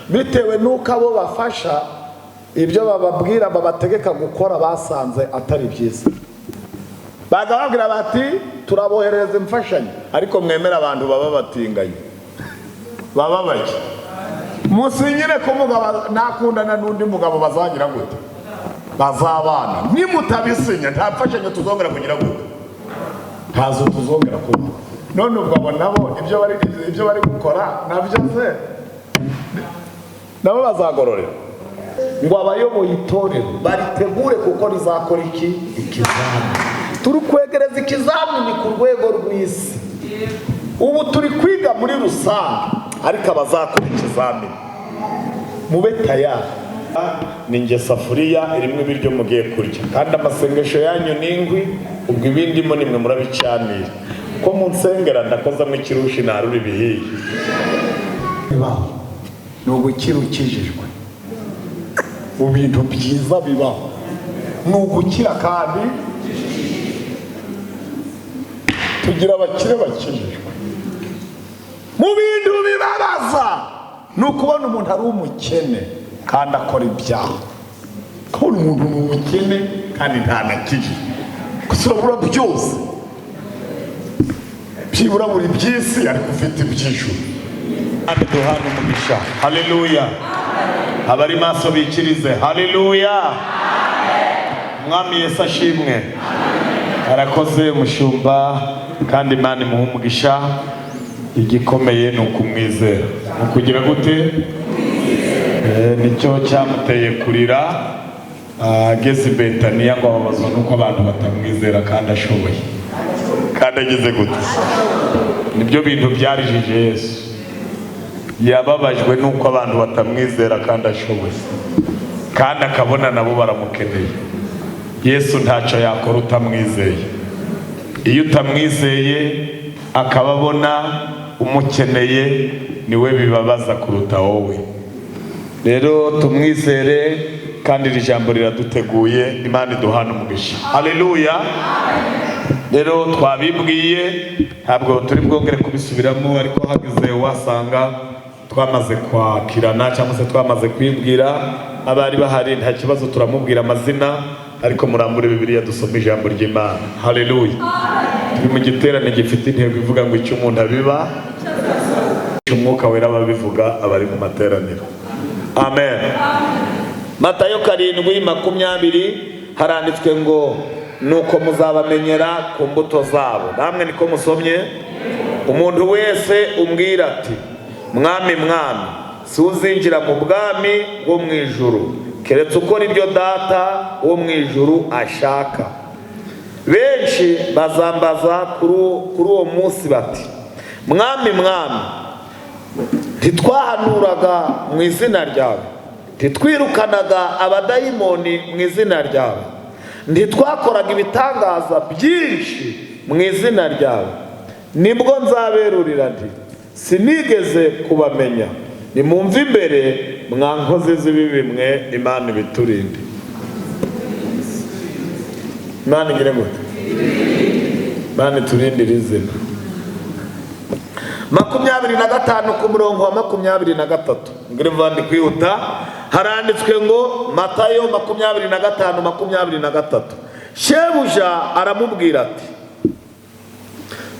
bitewe nuko abo bafasha ibyo bababwira babategeka gukora basanze atari byiza. Bagababwira bati turabohereza imfashanyo ariko mwemera abantu baba batinganye. Baba baki musinyire ko umugabo nakundana n'undi mugabo bazagira gute? Bazabana. Nimutabisinya nta mfashanyo tuzongera kugira gute? Ntazo tuzongera kuba. None ubwo nabo ibyo bari gukora nabyo se nabo bazagororera. Ngo abayoboye itorero baritegure kuko rizakora ikizamini. Turi kwegereza ikizamini ku rwego rw'isi. Ubu turi kwiga muri rusange ariko abazakora ikizamini mube tayari. Ninjye safuriya irimo ibiryo mugiye kurya kandi amasengesho yanyu n'ingwi, ubwo ibindimo nimwe murabicanira ko munsengera ndakozamo ikirushi naruri bihiye. Bibaho n'ubwo kirukijijwe mu bintu byiza bibaho n'ugukira kandi tugira abakire bakijijwe. Mu bintu bibabaza n'ukubona umuntu ari umukene kandi akora ibyaha. Kubona umuntu ni umukene kandi ntanakijijwe kusabura byose byibura buri by'isi ariko ufite iby'ijuru. Duhana umugisha. Haleluya. Abari maso bikirize. Haleluya. Mwami Yesu ashimwe. Arakoze umushumba kandi Imana imuha umugisha. Igikomeye ni ukumwizera. Ukugira gute? Nicyo cyamuteye kurira ageze i Betaniya ngo ababazwa nuko abantu batamwizera kandi ashoboye. Kandi ageze gute? Nibyo bintu byarijije Yesu. Yababajwe nuko abantu batamwizera kandi ashoboye. Kandi akabona nabo baramukeneye. Yesu ntacyo yakora utamwizeye. Iyo utamwizeye akababona umukeneye niwe bibabaza kuruta wowe. Rero tumwizere kandi iri jambo riraduteguye. Imana iduhana umugisha. Haleluya. Rero twabibwiye ntabwo turi bwongere kubisubiramo ariko hagize wasanga twamaze kwakirana cyangwa se twamaze kwibwira abari bahari nta kibazo turamubwira amazina ariko murambure Bibiliya dusome ijambo ry'Imana. Haleluya. Turi mu giterane gifite intego ivuga ngo icyo umuntu abiba umwuka wera babivuga abari mu materaniro. Amen. Matayo 7:20 haranditswe ngo nuko muzabamenyera ku mbuto zabo. Namwe niko musomye. Umuntu wese umbwira ati mwami mwami si uzinjira mu bwami bwo mu ijuru keretse ukora ibyo data wo mu ijuru ashaka. Benshi bazambaza kuri uwo munsi bati mwami mwami ntitwahanuraga mu izina ryawe, ntitwirukanaga abadayimoni mu izina ryawe, ntitwakoraga ibitangaza byinshi mu izina ryawe? Nibwo nzaberurira nti sinigeze kubamenya. Nimumve imbere mwa nkozi z'ibibi mwe. Imana ibiturinde. Imana igire gute? Imana iturindire izina. 25 ku murongo wa 23 ngire mvandi kwihuta haranditswe ngo Matayo 25:23 shebuja aramubwira ati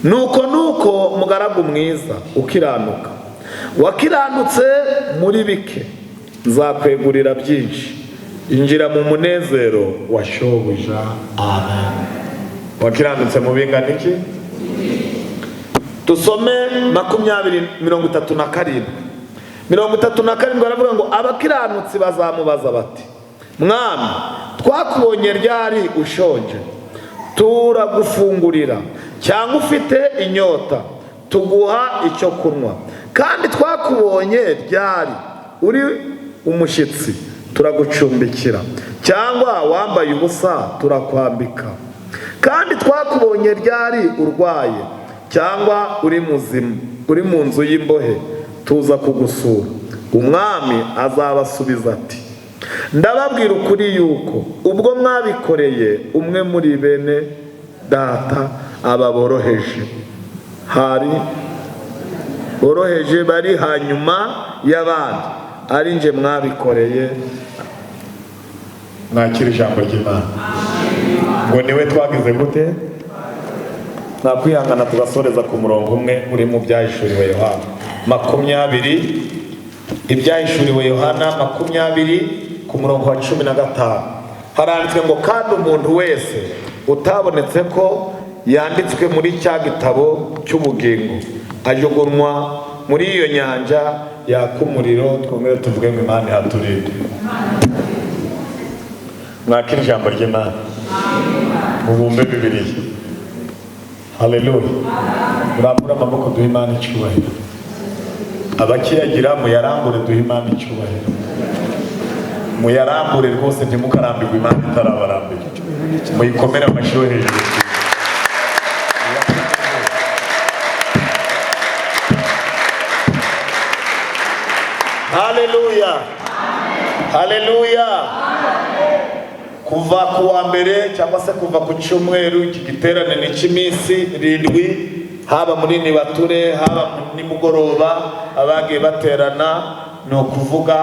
nuko mugaragu mwiza ukiranuka wakiranutse muri bike nzakwegurira byinshi, injira mu munezero wa shobuja. Amen. Wakiranutse mu bingana iki? Tusome 20:37 baravuga ngo abakiranutsi bazamubaza bati mwami twakubonye ryari ushonje turagufungurira, cyangwa ufite inyota tuguha icyo kunywa? Kandi twakubonye ryari uri umushyitsi turagucumbikira, cyangwa wambaye ubusa turakwambika? Kandi twakubonye ryari urwaye, cyangwa uri muzima uri mu nzu y'imbohe tuza kugusura? Umwami azabasubiza ati ndababwira ukuri yuko ubwo mwabikoreye umwe muri bene data aba boroheje bari hanyuma y'abandi, ari nje mwabikoreye. Mwakira ijambo ry'Imana. Ngo niwe twagize gute? Nakwihangana tugasoreza ku murongo umwe uri mu byahishuriwe Yohana 20. Ibyahishuriwe Yohana 20 ku murongo wa 15 haranditswe ngo kandi umuntu wese utabonetse ko yanditswe muri cya gitabo cy'ubugingo ajugunwa muri iyo nyanja yaka umuriro. Twongere tuvuge ngo Imana ihaturinde. Mwakira ijambo ry'Imana. Mubumbe Bibiliya. Haleluya. Murambura amaboko duhe Imana icyubahiro. Abakiyagira muyarambure duhe Imana icyubahiro. Muyarambure rwose ntimukarambirwe Imana itarabarambira. Muyikomere amashyi hejuru. Haleluya. Haleluya. Kuva ku wa mbere cyangwa se kuva ku cyumweru iki giterane ni cy'iminsi 7, haba muri Niba haba nimugoroba abagiye baterana no kuvuga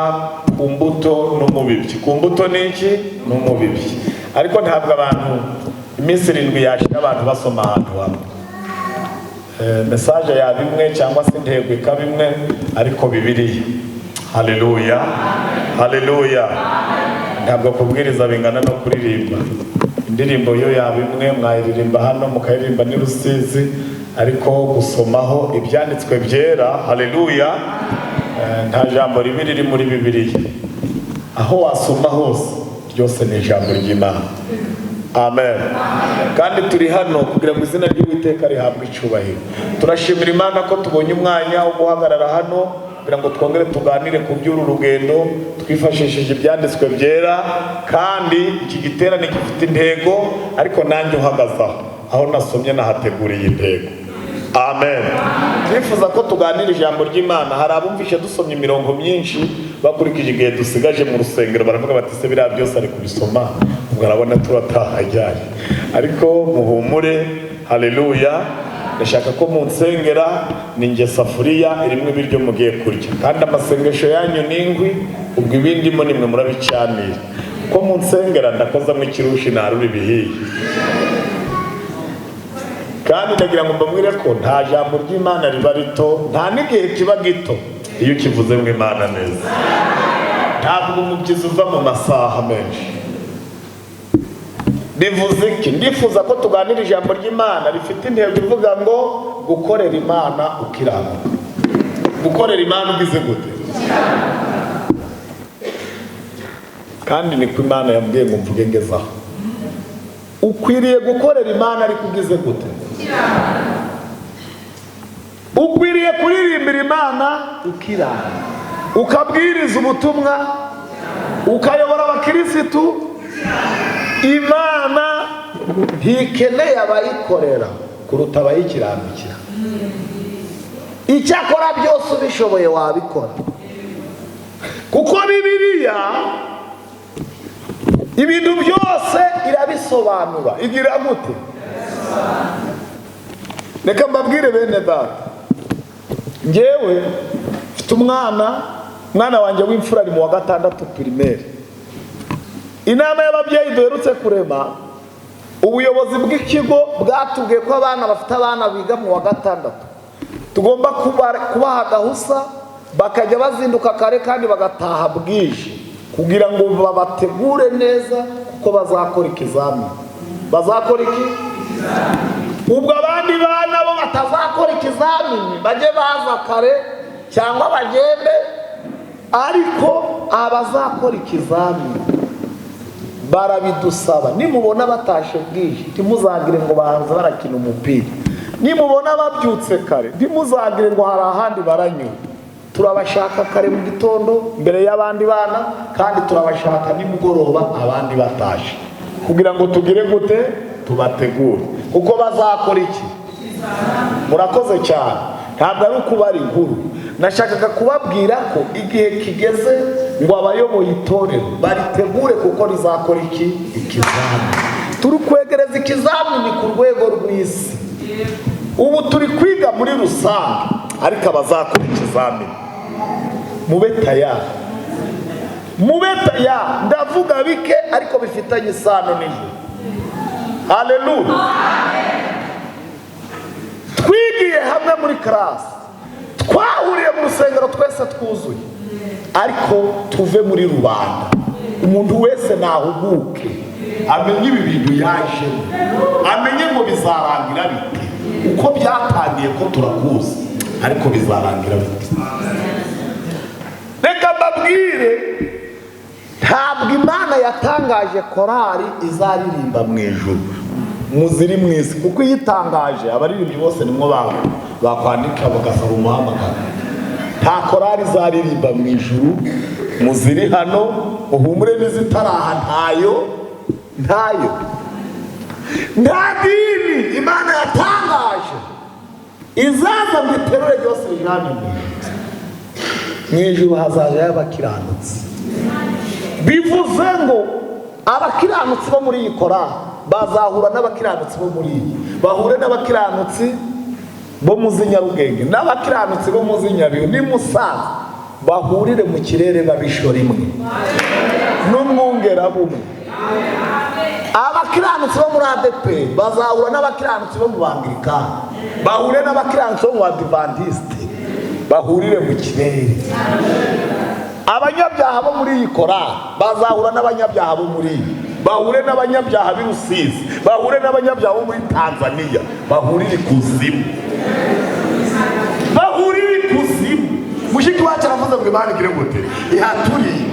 ku mbuto n'umubibyi. Ku mbuto n'iki n'umubibyi. Ariko ntabwo abantu iminsi 7 yashira abantu basoma ahantu hamwe. Message ya bimwe cyangwa se intego ikabimwe ariko Bibiliya. Haleluya. Haleluya. Ntabwo kubwiriza bingana no kuririmba. Indirimbo yo yabimwe mwayiririmba hano mukayiririmba ni Rusizi, ariko gusomaho ibyanditswe byera. Haleluya. Nta jambo ribi riri muri Bibiliya. Aho wasoma hose ryose ni ijambo ry'Imana. Amen. Kandi turi hano kugira ngo izina ry'Uwiteka rihabwe icyubahiro. Turashimira Imana ko tubonye umwanya wo guhagarara hano kugira ngo twongere tuganire ku by'uru rugendo twifashishije ibyanditswe byera. Kandi iki giterane gifite intego, ariko nanjye uhagazaho aho nasomye nahateguriye intego. Amen. Twifuza ko tuganira ijambo ry'Imana. Hari abumvishe dusomye imirongo myinshi bakurikije igihe dusigaje mu rusengero, baravuga bati se biriya byose ari kubisoma ubwo arabona turatahajyanye. Ariko muhumure. Haleluya. Ndashaka ko munsengera ninjye safuriya irimo ibiryo mugiye kurya, kandi amasengesho yanyu n'ingwi, ubwo ibindimo nimwe murabicanira. Ko munsengera ndakozamo ikirushi naruri bihiye. Kandi ndagira ngo mbabwire ko nta jambo ry'Imana riba rito, nta n'igihe kiba gito iyo kivuze mu Imana neza. Ntabwo umubyizi uva mu masaha menshi. Bivuze iki? Ndifuza ko tuganira ijambo ry'Imana rifite intego ivuga ngo gukorera Imana ukiranuka. Gukorera Imana ugize gute? Kandi ni ko Imana yambwiye ngo mvuge ngezaho. Ukwiriye gukorera Imana ariko ugize gute? Ukwiriye kuririmbira Imana ukiranuka, ukabwiriza ubutumwa, ukayobora abakirisitu. Imana ntikeneye abayikorera kuruta abayikiranukira. Icyakora byose ubishoboye wabikora, kuko Bibiliya ibintu byose irabisobanura. Igira gute? Reka mbabwire bene data, njyewe mfite umwana wanjye w'imfura ari mu wa 6 primaire. Inama y'ababyeyi duherutse kurema, ubuyobozi bw'ikigo bwatubwiye ko abana bafite abana biga mu wa 6 tugomba kubaha gahusa bakajya bazinduka kare kandi bagataha bwije, kugira ngo babategure neza kuko bazakora ikizamini. Bazakora iki? Ubwo abandi bana bo batazakora ikizamini bajye baza kare cyangwa bagende, ariko abazakora ikizamini barabidusaba. Nimubona batashe bwije ntimuzagire ngo bahanze barakina umupira. Nimubona babyutse kare ntimuzagire ngo hari ahandi baranyura. Turabashaka kare mu gitondo mbere y'abandi bana, kandi turabashaka nimugoroba abandi batashe, kugira ngo tugire gute? Tubategure kuko bazakora iki? Murakoze cyane. Ntabwo ari ukubara inkuru. Nashakaga kubabwira ko igihe kigeze ngo abayoboye itorero baritegure kuko rizakora iki? Ikizamini. Turi kwegereza ikizamini ku rwego rw'isi. Ubu turi kwiga muri rusange, ariko abazakora ikizamini mube tayari. mubeta ya ndavuga bike ariko bifitanye isano n'ijuru. Haleluya. Twigiye hamwe muri class, twahuriye mu rusengero twese twuzuye, ariko tuve muri rubanda, umuntu wese nahuguke amenye ibi bintu yaje, amenye ngo bizarangira bite, uko byatangiye ko turakuzi ariko bizarangira bite. Reka mbabwire, ntabwo Imana yatangaje korali izaririmba mu ijuru muziri mwisi, kuko yitangaje abaririmbyi bose nimwo bakwandika bagasaba umuhamagaro. Nta korali izaririmba mu ijuru muziri hano, uhumure n'izitaraha ntayo. Nta dini Imana yatangaje izaza ngo iterure ryose rijyane mu ijuru, hazaje abakiranutsi. Bivuze ngo abakiranutsi bo muri iyi korali bazahura n'abakiranutsi bo muri iyi, bahure n'abakiranutsi bo mu Nyarugenge n'abakiranutsi bo mu Nyabihu ni Musanze, bahurire mu kirere babishora imwe n'umwungera bumwe. Abakiranutsi bo muri ADP bazahura n'abakiranutsi bo mu Banglikani, bahure n'abakiranutsi bo mu Adventiste, bahurire mu kirere. Abanyabyaha bo muri iyi korali bazahura n'abanyabyaha bo muri iyi, bahure n'abanyabyaha b'i Rusizi, bahure n'abanyabyaha bo muri Tanzania, bahurire ikuzimu. Bahurire ikuzimu. Mushiki wacu aravuze ngo Imana igire gute ihaturiye.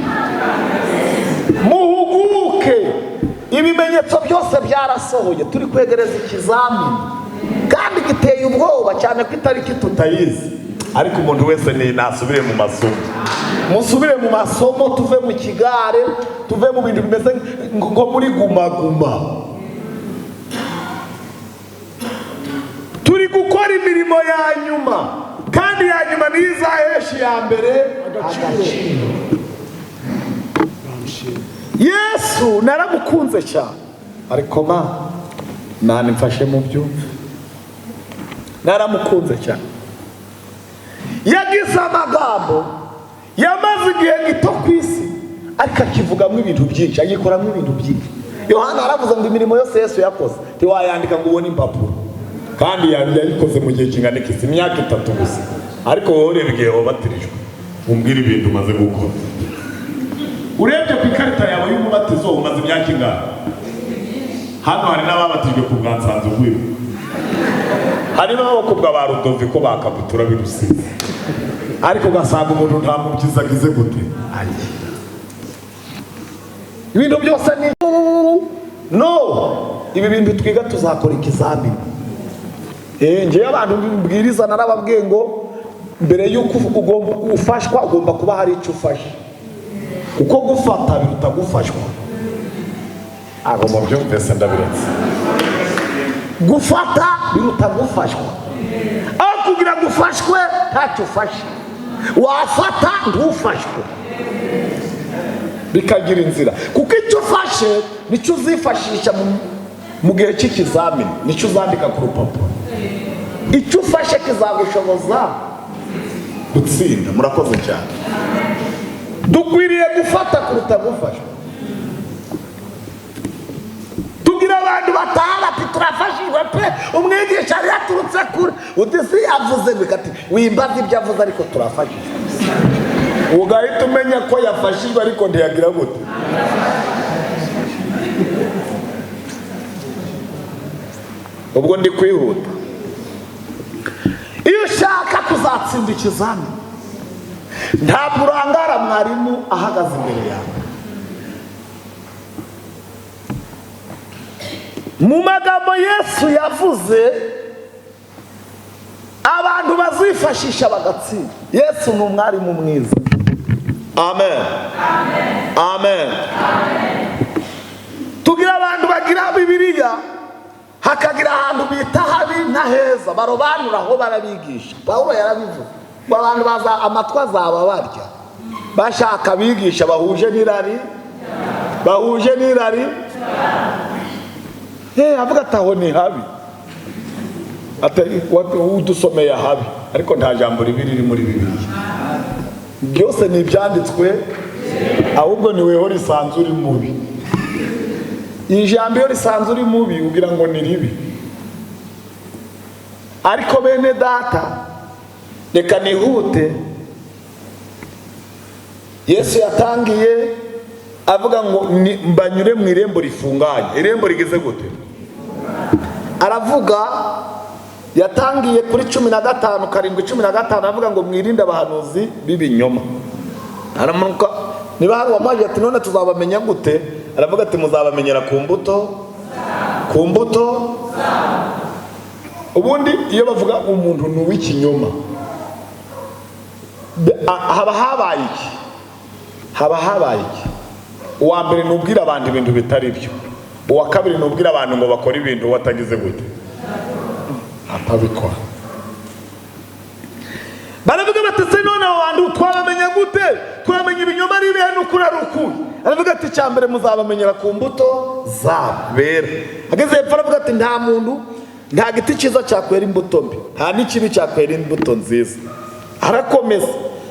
Muhuguke, ibimenyetso byose byarasohoye, turi kwegereza ikizamini kandi giteye ubwoba cyane ko itariki tutayizi, ariko umuntu wese nasubire mu masomo. Musubire mu masomo, tuve mu kigare, tuve mu bintu bimeze ngo muri guma. Turi gukora imirimo ya nyuma, kandi ya nyuma niyo izahesha iya mbere agaciro. Yesu naramukunze cyane, ariko Mana mfashe mu byumve, naramukunze cyane. Yagize amagambo, yamaze igihe gito ku isi, ariko akivugamo ibintu byinshi, agikoramo ibintu byinshi. Yohana aravuze ngo imirimo yose Yesu yakoze ntiwayandika ngo ubone impapuro, kandi yayikoze mu gihe kingana iki, imyaka 3 gusa. Ariko wowe ureba igihe wabatirijwe, umbwira ibintu umaze gukora. Urebye ku ikarita yawe y'umubatizo umaze imyaka ingana. Hano hari n'ababatijwe ku bwa Nsanzugwiro, hari n'abakobwa ba Rudoviko bakabutura birusize, ariko ugasanga umuntu nta mukiza agize gute. Ibintu byose ni no, ibi bintu twiga tuzakora ikizamini. Ngiye abantu mbwiriza narababwiye ngo mbere y'uko ugomba ufashwa ugomba kuba hari icyo ufashe, uko gufata biruta gufashwa. Abo mu byo mbese ndabiretse, gufata biruta gufashwa. Aho kugira ngo ufashwe ntacyo ufashe, wafata ntufashwe, bikagira inzira. Kuko icyo ufashe nicyo uzifashisha mu gihe cy'ikizamini, nicyo uzandika ku rupapuro. Icyo ufashe kizagushoboza gutsinda. Murakoze cyane. Dukwiriye gufata kuruta gufashwa. Tugira abantu batahara ati turafashijwe pe, umwigisha yari yaturutse kure, udisi yavuze bikati wimbaza ibyo avuze ariko turafashijwe. Ugahita umenya ko yafashijwe ariko ntiyagira gute. Ubwo ndi kwihuta. Iyo ushaka kuzatsinda ikizamini, ntabwo urangara mwarimu ahagaze imbere yawe. Mu magambo Yesu yavuze abantu bazifashisha bagatsinda. Yesu ni umwarimu mwiza. Amen. Amen. Tugira abantu bagira Bibiliya, hakagira ahantu bita habi na heza, barobanura aho barabigisha. Pawulo yarabivuze, abantu baza amatwa zaba barya bashaka bigisha bahuje n'irari, avuga ataho ni habi, udusomeye habi, ariko nta jambo ribi riri muri Bibiliya. Byose ni ibyanditswe. ahubwo ni weho risanzwe uri mubi. Ijambo iyo risanzwe uri mubi ugira ngo ni ribi. Ariko bene data, reka nihute. Yesu yatangiye avuga ngo mbanyure mu irembo rifunganye. Irembo rigeze gute? Aravuga yatangiye kuri 15 karindwi 15 avuga ngo mwirinde abahanuzi b'ibinyoma. Aramuka niba hari wamaje ati none tuzabamenya gute? Aravuga ati muzabamenyera ku mbuto. Ubundi iyo bavuga umuntu n'uw'ikinyoma haba habaye iki? Uwa mbere nubwira abantu ibintu bitari byo, uwa kabiri nubwira abantu ngo bakora ibintu watagize gute, atabikora. Baravuga bati se none abantu twabamenya gute? Twamenya ibinyoma ari bihe n'ukuri ari ukuri. Aravuga ati cyambere muzabamenyera ku mbuto zabera. Ageze hepfo aravuga ati nta muntu, nta giti cyiza cyakwera imbuto mbi, nta n'ikibi cyakwera imbuto nziza. Arakomeza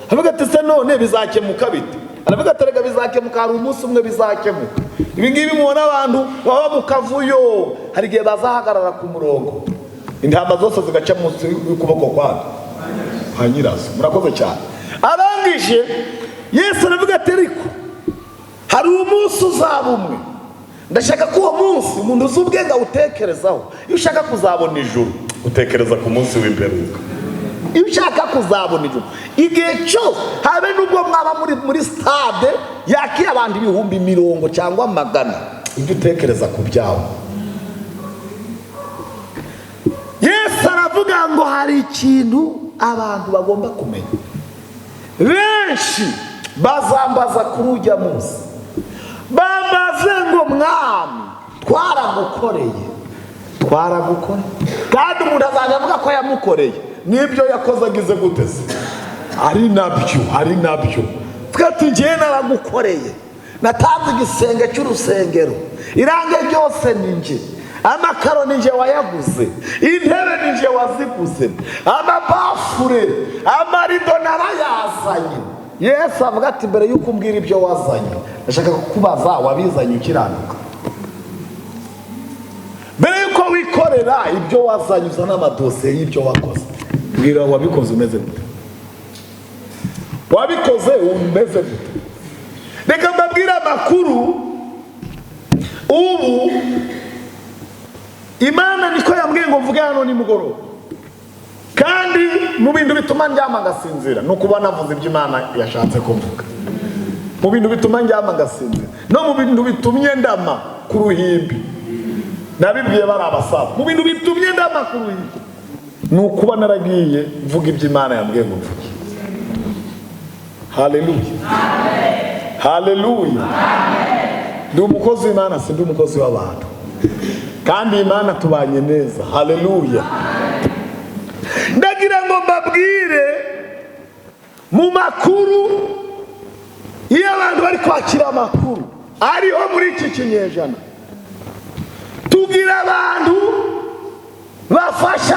aravuga ati se none bizakemuka bite? Aravuga ati rega bizakemuka, hari umunsi umwe bizakemuka. Ibi ngibi mubona abantu baba mu kavuyo, hari igihe bazahagarara ku murongo, intama zose zigaca munsi y'ukuboko kwabo kwa nyirazo. Murakoze cyane. Arangije Yesu aravuga ati ariko hari umunsi uzaba umwe, ndashaka ko uwo munsi umuntu uzi ubwenge awutekerezaho. Iyo ushaka kuzabona ijuru utekereza ku munsi w'imperuka. Iyo ushaka kuzabona ijuru, igihe cyose habe nubwo mwaba muri stade yakira abantu 100,000 cyangwa 100, ibyo utekereza ku byawe. Yesu aravuga ngo hari ikintu abantu bagomba kumenya. Benshi bazambaza kuri ujya munsi, bamaze ngo mwami twaragukoreye. Kandi umuntu azajya avuga ko yamukoreye n'ibyo yakoze agize guteze ari nabyo. Twati ngiye naragukoreye, natanze igisenge cy'urusengero, irange ryose ni nge, amakaro ni nge wayaguze, intebe ni nge waziguze, amabafure, amarido narayazanye. Yesu avuga ati mbere yuko umbwira ibyo wazanye, ndashaka kukubaza wabizanye ukiranuka? Mbere yuko wikorera ibyo wazanye uzana amadosiye y'ibyo wakoze, mbwira wabikoze umeze gute? Wabikoze umeze gute? Reka mbabwira amakuru. Ubu Imana niko yambwiye ngo mvuge hano nimugoroba, kandi mu bintu bituma ndyama ngasinzira no kuba navuze ibyo Imana yashatse ko mvuga. Mu bintu bituma ndyama ngasinzira no mu bintu bitumye ndama ku ruhimbi, nabibwiye bari abasaba, mu bintu bitumye ndama ku ruhimbi ni ukuba naragiye mvuga ibyo Imana yambwiye ngo mvuge. Haleluya. Ndi umukozi w'Imana, si ndi umukozi w'abantu, kandi Imana tubanye neza. Haleluya. Ndagira ngo mbabwire mu makuru, iyo abantu bari kwakira amakuru ariho muri iki kinyejana, tugira abantu bafasha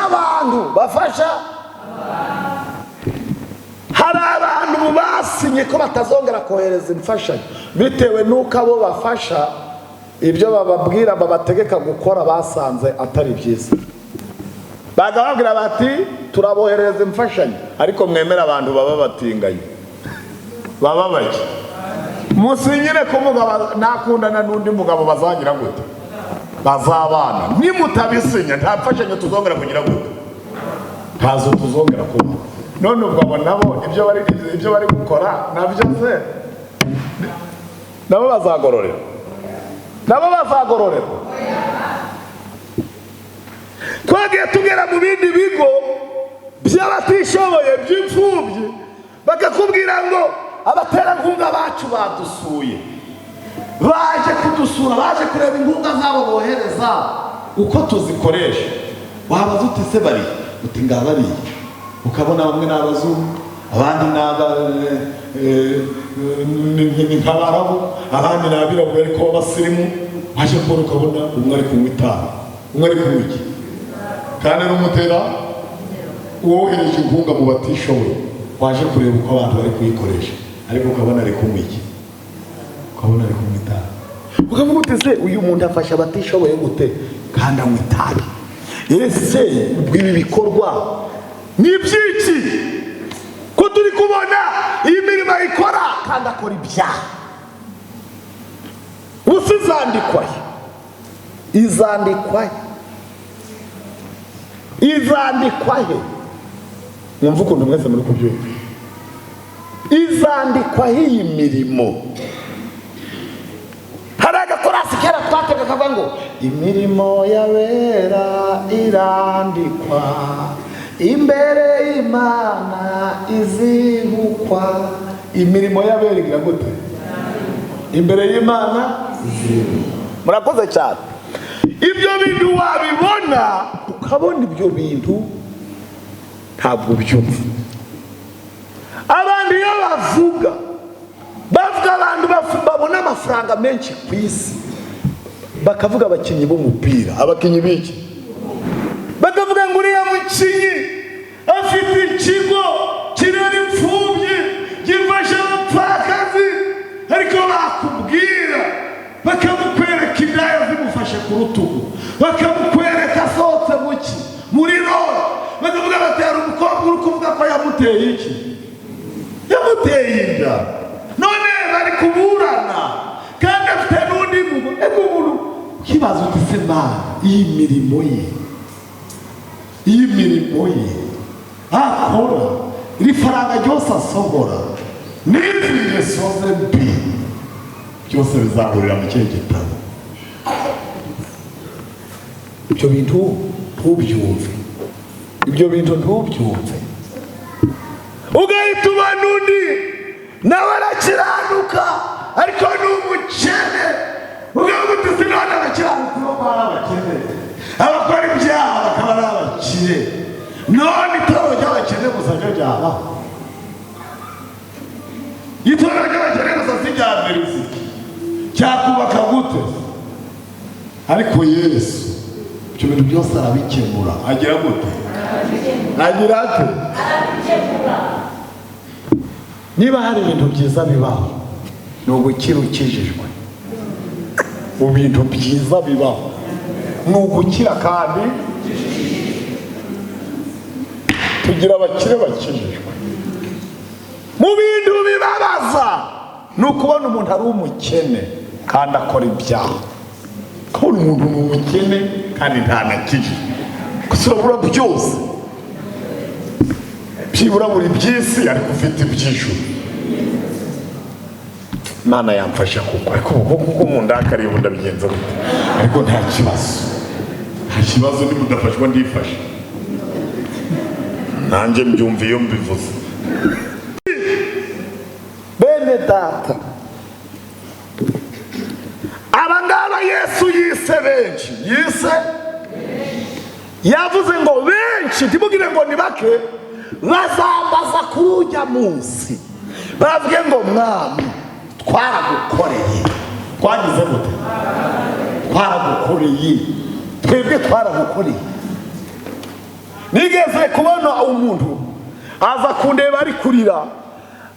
hari abantu basinye ko batazongera kohereza imfashanyo bitewe n'uko abo bafasha ibyo bababwira babategeka gukora basanze atari byiza. Bagababwira bati turabohereza imfashanyo, ariko mwemera abantu baba batinganye, baba bake, musinyire ko umugabo nakundana n'undi mugabo bazagira gute, bazabana. Nimutabisinya nta mfashanyo tuzongera kugira gute, ntazo tuzongera kuba. None ubwo nabo ibyo bari gukora nabyo se nabo bazagororera. Twagiye tugera mu bindi bigo by'abatishoboye by'imfubyi, bakakubwira ngo abaterankunga bacu badusuye, baje kudusura, baje kureba inkunga zabo bohereza uko tuzikoresha. Wabaza uti se bari uti ngabariye, ukabona bamwe n'abazungu, abandi n'abarabu, abandi n'abirabura ariko b'abasirimu. Waje kubona ukabona umwe ari kunywa itabi, umwe ari kunywa iki, kandi n'umutera wohereje inkunga mu batishoboye. Waje kureba uko abantu bari kuyikoresha, ariko ukabona ari kunywa iki. ukabona ari kunywa itabi, ukavuga uti se uyu muntu afasha abatishoboye gute kandi anywa itabi? Ese ubwo ibi bikorwa ni iby'iki ko turi kubona iyi mirimo ayikora kandi akora ibyaha? Ubusa izandikwa he? Mwumva ukuntu mwese muri kubyumva. Izandikwa he iyi mirimo? Hari agakorasi kera twatega kavuga ngo imirimo y'abera irandikwa imbere y'Imana izibukwa. Imirimo y'abera igira gute? Imbere y'Imana izibukwa. Murakoze cyane. Ibyo bintu wabibona ukabona ibyo bintu ntabwo byumva. Abandi iyo bavuga abantu babona amafaranga menshi ku isi, bakavuga abakinnyi b'umupira, abakinnyi b'iki, bakavuga ngo uriya mukinnyi afite ikigo kirera imfubyi gifasha abapfakazi, ariko bakubwira bakamukwereka indaya zimufashe ku rutugu, bakamukwereka asohotse muki muri rora, bakavuga batera umukobwa uri kuvuga ko yamuteye iki, yamuteye inda, none bari kuburana kandi afite n'undi muntu. Kibazo uti se Mana, iyi mirimo ye akora, iri faranga ryose asohora n'izi ngeso ze mbi byose bizahurira mu kihe gitabo? Ibyo bintu ntubyumve, ugahita ubona undi nawe arakiranuka ariko ni umukene, ugavuga uti sinone abakiranuka bo bari abakene, abakora ibyaha bakaba ari abakire, none itorero ry'abakene gusa ryo ryabaho? Itorero ry'abakene gusa si rya mbere cyakubaka gute? Ariko Yesu ibyo bintu byose arabikemura. Agira gute? Agira ate? Niba hari ibintu byiza bibaho ni ugukira ukijijwe. Mu bintu byiza bibaho ni ugukira kandi tugira abakire bakijijwe. Mu bintu bibabaza ni ukubona umuntu ari umukene kandi akora ibyaha. Kubona umuntu ni umukene kandi ntanakijijwe, gusa urabura byose, byibura buri by'isi ariko ufite iby'ijuru. Mana yamfasha kuko ariko kuko mu ndakariye ubu ndabigenza gute? Ariko nta kibazo ni mudafashwa ndifasha, nanjye mbyumva iyo mbivuze. Bene data, abangaba Yesu yise benshi, yavuze ngo benshi, ntibugire ngo ni bake, bazambaza kurujya munsi bavuge ngo Mwami twaragukoreye. Twagize gute? Twaragukoreye, twebwe twaragukoreye. Nigeze kubona umuntu aza kundeba ari kurira,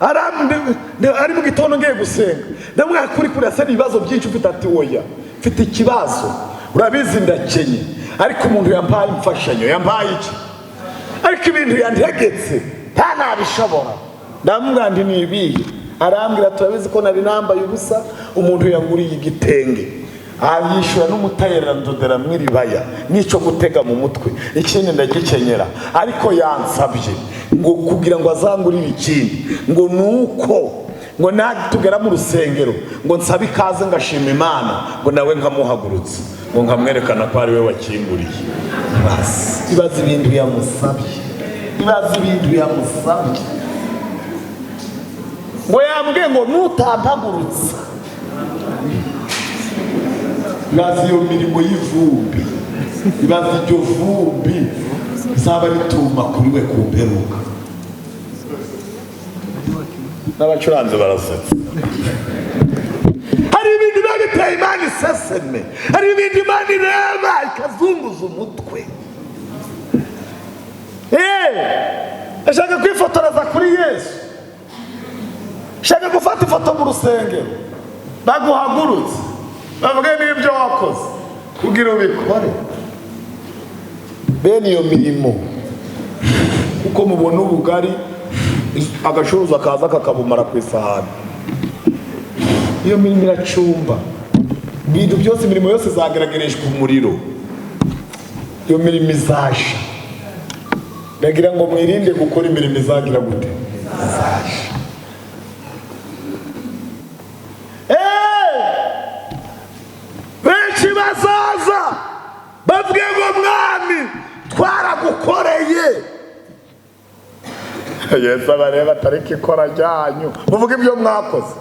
ari mu gitondo ngiye gusenga, ndamwaka kuri kurira, se ibibazo byinshi ufite? Ati oya, mfite ikibazo, urabizi ndakenye, ariko umuntu yampaye imfashanyo. Yampaye iki? Ariko ibintu yantegetse ntanabishobora. Ndamubwira ndi ni ibihe? Arambwira turabizi ko nari nambaye ubusa, umuntu yanguriye igitenge, yishyura n'umutayera ndodera mwiribaya n'icyo gutega mu mutwe, ikindi ndagikenyera, ariko yansabye ngo kugira ngo azangurire ikindi, ngo nuko ngo natugera mu rusengero ngo nsabe ikaze ngashima Imana, ngo nawe nkamuhagurutse, ngo nkamwerekana ko ari we wakinguriye. Ibaza ibintu yamusabye, ngo yambwiye ngo nutampagurutsa. Ibaza iyo mirimo y'ivumbi, ibaza iryo vumbi zaba rituma kuri we ku mperuka. N'abacuranzi barasetsa. Hari ibintu biba biteye Imana iseseme, hari ibintu Imana ireba ikazunguza umutwe. Ashaka kwifotoreza kuri Yesu, ashaka gufata ifoto mu rusengero, baguhagurutse bavuge n'ibyo wakoze kugira ubikore. Bene iyo mirimo kuko mubona ubugari agashuruza kaza kakabumara ku isahani, iyo mirimo iracumba. Ibintu byose, imirimo yose izagaragarishwa umuriro, iyo mirimo izasha. Ndagira ngo mwirinde gukora imirimo izagira gute, izasha. Benshi bazaza bavuge ngo mwami twaragukoreye. Yesu abareba atariko ikora ryanyu, muvuge ibyo mwakoze.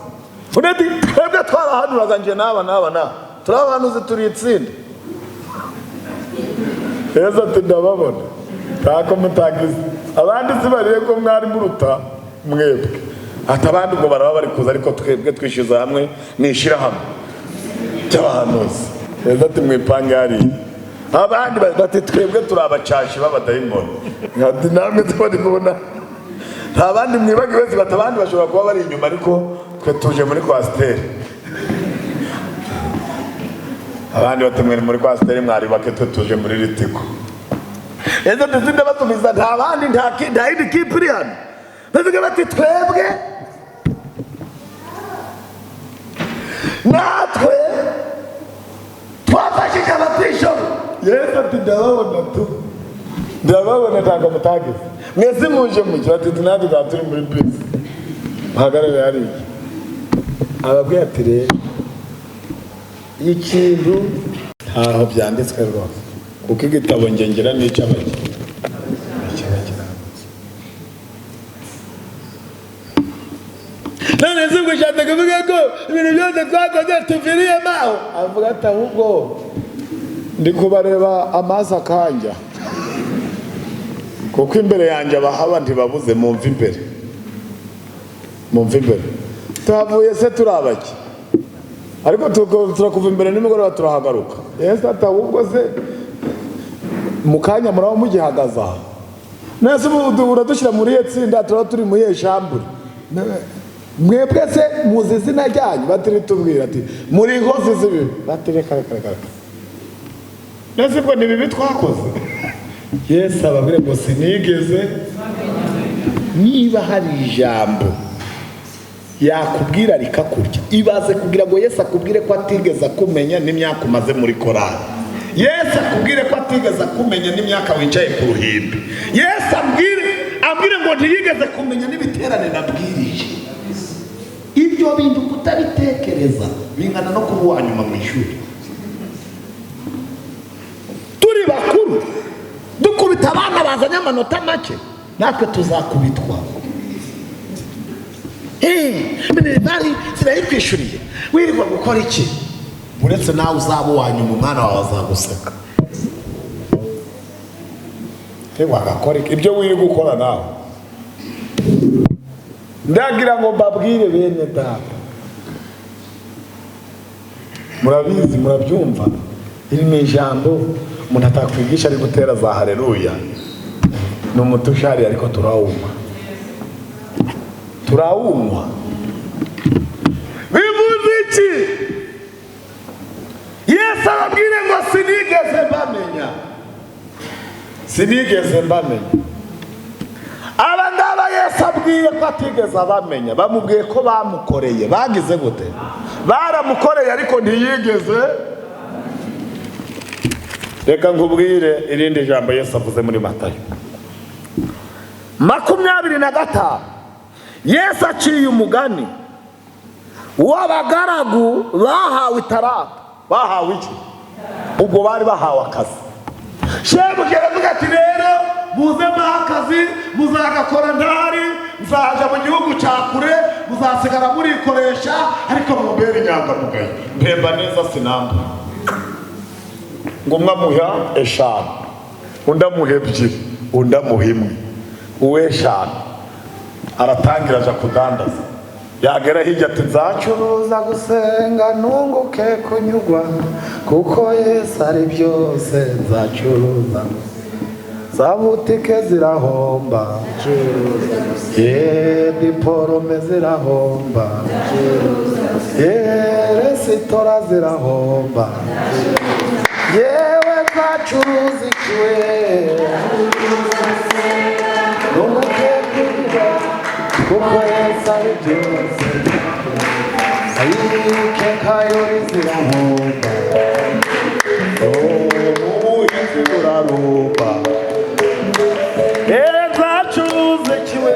Uneti twebwe twarahanuraga nje n'aba turabahanuzi turi itsinda. Yesu ati ndababona ntako mutagize, abandi sibariye ko mwari muruta mwebwe. Ati abandi ubwo baraba bari kuza, ariko twebwe twishyuza hamwe nishira hamwe cy'abahanuzi. Yesu ati mwipange hariya. Abandi bati twebwe turabacashi b'abadayimoni. Ati namwe tubari kubona nta bandi mwibagi wese, bati abandi bashobora kuba bari inyuma, ariko twe tuje muri kwasiteri. Abandi bati mwe muri kwasiteri mwari bake, twe tuje muri ritiko. Yesu ati ndabatumiza nta bandi nta yindi kipe iri hano. Bavuga bati twebwe natwe twafashije abatishoboye. Yesu ati ndababona ntabwo mutagize, mwese muje mugira ati natwe twaba turi muri bisi muhagarare hariya. Ababwiye ati rero ikintu ntaho byanditswe rwose, kuko igitabo ngengera n'icy'abaki. None se ubwo ushatse kuvuga ko ibintu byose twakoze tuviriyemo aho? Avuga ati ahubwo ndi kubareba amaso akanja, kuko imbere yanjye abahaba ntibabuze. Mumva imbere, mumva imbere. Tuhavuye se turabaki, ariko turakuva imbere nimugoroba turahagaruka. Yesu ati ahubwo se mu kanya muraba mugihagaze aha? Nese uradushyira muri iyo tsinda, turaba turi muri iyo shambure. Mwebwe se muzi izina ryanyu? Batiri tubwira ati muri inkozi z'ibibi. Batiri kare. Nese ubwo ni bibi twakoze? Yesu ababwire ngo sinigeze. Niba hari ijambo yakubwira rikakurya, ibaze kugira ngo Yesu akubwire ko atigeze akumenya n'imyaka umaze muri korali. Yesu akubwire ko atigeze akumenya n'imyaka wicaye ku ruhimbi. Yesu abwire ngo ntiyigeze kumenya n'ibiterane nabwirije. Ibyo bintu kutabitekereza bingana no kuba uwanyuma mu ishuri. Turi bakuru dukubita abana bazanye amanota make, natwe tuzakubitwa. Minervari sinayitwishyuriye, wirirwa gukora iki? Uretse nawe uzaba uwanyuma, umwana wawe azaguseka. Wagakora ibyo wiri gukora nawe. Ndagira ngo mbabwire bene data, murabizi murabyumva, iri ni ijambo umuntu atakwigisha ari gutera za haleluya. Ni umutushari ariko turawumva. Bivuze iki? Yesu ababwire ngo sinigeze mbamenya. Aba ngaba Yesu abwiye ko atigeze abamenya, bamubwiye ko bamukoreye. Bagize gute? Baramukoreye ariko ntiyigeze. Reka nkubwire irindi jambo Yesu avuze muri Matayo 25. Yesu aciye umugani w'abagaragu bahawe itarata. Bahawe iki? Ubwo bari bahawe akazi. Shebuja aravuga ati rero muze akazi, muzagakora ndahari, muzaja mu gihugu cya kure, muzasigara murikoresha, ariko mubere inyangamugayo. Mpemba neza sinamba. Ngo mwamuha 5, undi amuha 2, undi amuha 1, uwe 5. Aratangira aja kudandaza. Yagera hirya ati nzacuruza gusenga nunguke kunyugwa, kuko Yesu ari byose. Nzacuruza za butike zirahomba, diporome zirahomba, resitora zirahomba yewe zacuruza ikiwe n'umukekura kuko Yesu ari byose ayike kayori zirahomba ubuhinzi burarumba yewe zacuruza ikiwe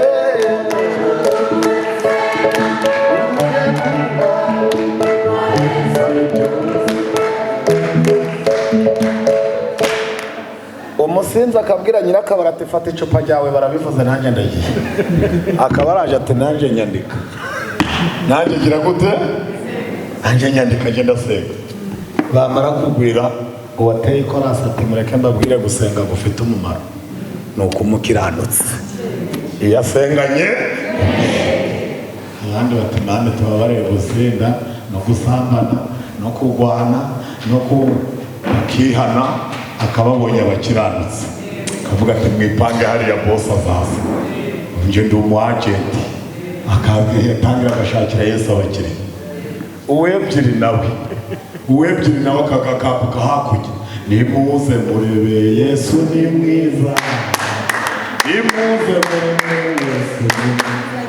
umusinzi akabwira nyirakabara ati fata icupa ryawe barabivuze nanjye ndagiye akaba araje ati nanjye nyandika nanjye gira gute nanjye nyandika ngenda senga bamara kugwira uwateye ikorasi ati mureke mbabwire gusenga gufite umumaro ni ukumukiranutse iyo asenganye abandi bati mande tubabareye gusenga no gusambana no kurwana no kukihana akababonye abakiranutse akavuga ati mwipange hariya bosi azaza nje ndi umu agent akatangira agashakira Yesu abakiriya uwebyiri nawe akagakambuka hakurya nimuze murebeye Yesu ni mwiza nimuze murebeye Yesu ni mwiza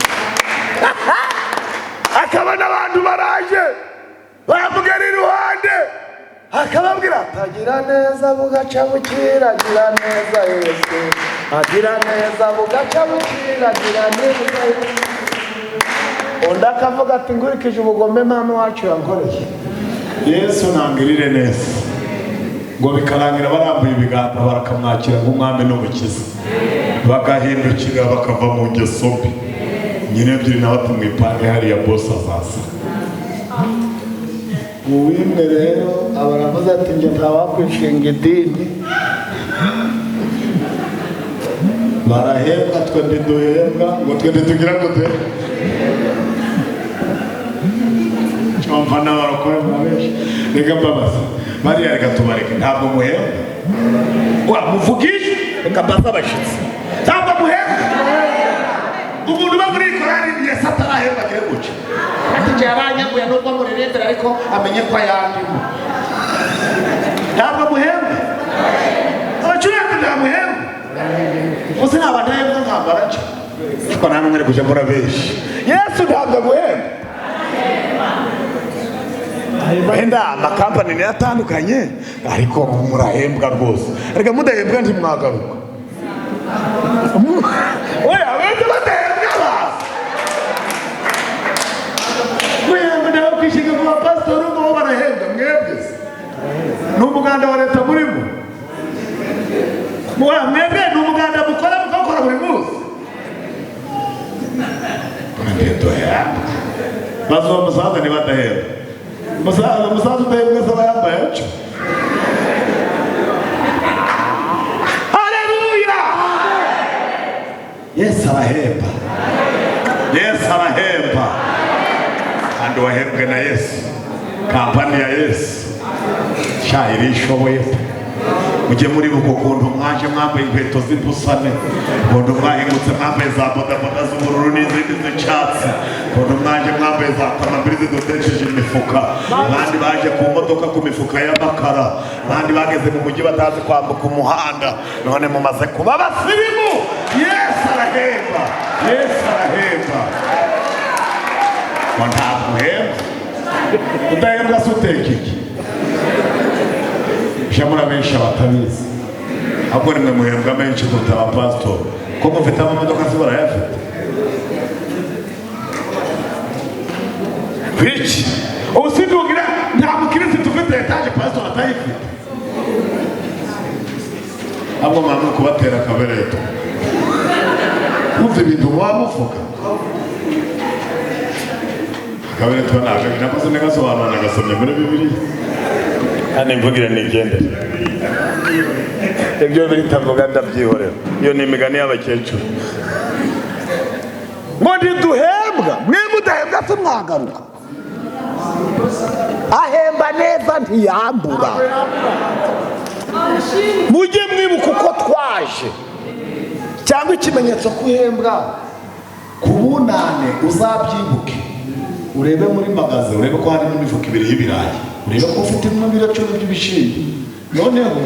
akabona abantu baraje baramugera iruhande akababwira atagira neza bugaca bukira agira neza Yesu agira neza bugaca bukira agira neza Yesu undi akavuga ati ngurikije ubugome mama wacu yankoreye Yesu nangirire neza ngo bikarangira barambuye ibiganza barakamwakira nk'umwami n'umukiza bagahindukira bakava mu ngeso mbi nyine ebyiri nawe ati mwipange hariya bosi azaza uwimwe rero abaravuze ati njye ntawakwishinga idini barahembwa twe ntiduhembwa ngo twe ntitugira gute cyumva n'abarokore mwabenshi reka mbabaza bariya reka tubareke ntabwo muhembwa muvugishe reka mbaza abashyitsi ntabwo muhembwa umuntu uba muri korari Yesu atarahembwa agiye guca ati njye yaranyaguye nubwo muririmbira ariko amenye ko ayandimo ntabwo muhembwa abacuranzi nta muhembwa gusa ntabwo ndahembwa ntabwo araca ariko nta n'umwe ari kujya muri benshi Yesu ntabwo aguhembwa wenda amakampani niyo atandukanye ariko murahembwa rwose reka mudahembwa ntimwagaruka oya abandi badahembwa baza mwebwe nawe kwishinga ku bapasitori ngo bo barahembwa mwebwe ni umuganda wa leta murimo mwebwe ni umuganda mukora mukawukora buri munsi ntiduhembwa maze uwo musaza niba adahembwa umusaza udahembwa se aba yambaye atyo Yesu arahemba Yesu arahemba kandi wahembwe na Yesu kampani ya Yesu shayiri ishoboye mujye muri buko kuntu mwaje mwambaye inkweto z'ipusane kuntu mwahingutse mwambaye za bodaboda z'ubururu n'izindi z'icyatsi kuntu mwaje mwambaye za kamambiri zidodesheje imifuka abandi baje ku modoka ku mifuka y'amakara abandi bageze mu mujyi batazi kwambuka umuhanda none mumaze kuba abasirimu Yesu arahemba Yesu arahemba ngo ntabwo uhemba udahembwa se uteka iki shamura benshi abatabizi ahubwo nimwe muhembwa menshi kuruta abapasitori ko mufite amamodoka se barayafite biki ubu sindugira nta mukirisitu ufite etaje pasitori atayifite ahubwo mwamwe kubatera akabereto mufite ibintu muvuga akabereto ntabwo nakoze negasobanura nagasomye muri Bibiliya kandi mvugire nigendere ibyo bitavuga ndabyihorera iyo ni imigani y'abakecuru ngo ntiduhembwa mwe mudahembwa tumwagaruka ahemba neza ntiyambura mujye mwibuka uko twaje cyangwa ikimenyetso kuhembwa ku bunane uzabyibuke urebe muri magaze, urebe ko harimo imifuka ibiri y'ibirayi, urebe ko ufite ibiro 10 by'ibishimbo. Noneho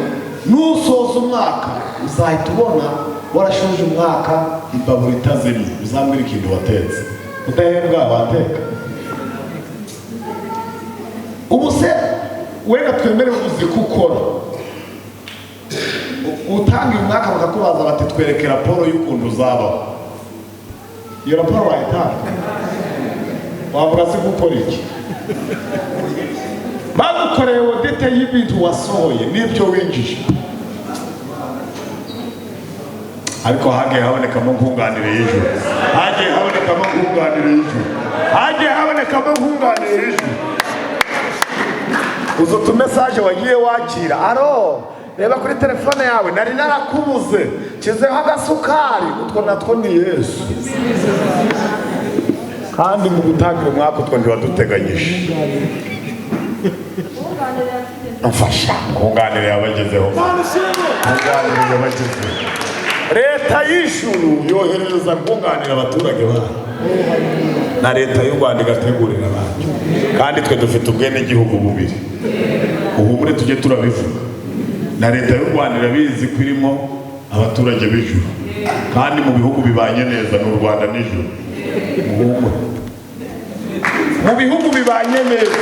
nusoza umwaka uzahita ubona warashoje umwaka imbabura itazimye, uzambwira ikintu watetse udahembwa wateka. Ubu se wenda twemerewe uzi gukora, utanga umwaka bakakubaza bati twereke raporo y'ukuntu uzabaho. Iyo raporo wayitanga wavuga se gukora iki? Bagukoreye audite y'ibintu wasohoye n'ibyo winjije, ariko hagiye habonekamo nkunganire y'ijuru, hagiye habonekamo nkunganire y'ijuru, hagiye habonekamo nkunganire y'ijuru. Uzo tu message wagiye wakira, aro reba kuri telefone yawe nari narakubuze kizeho agasukari, utwo natwo ni Yesu. Kandi mu gutangira umwaka utwo ndi waduteganyije. Amfasha nkunganire yabagezeho, nkunganire yabagezeho. Leta y'ijuru yohereza nkunganire abaturage bayo, na leta y'u Rwanda igategurira abantu. Kandi twe dufite ubwene gihugu bubiri, uhumure tujye turabivuga. Na leta y'u Rwanda irabizi ko irimo abaturage b'ijuru, kandi mu bihugu bibanye neza n'u Rwanda n'ijuru. Mu bihugu bibanye neza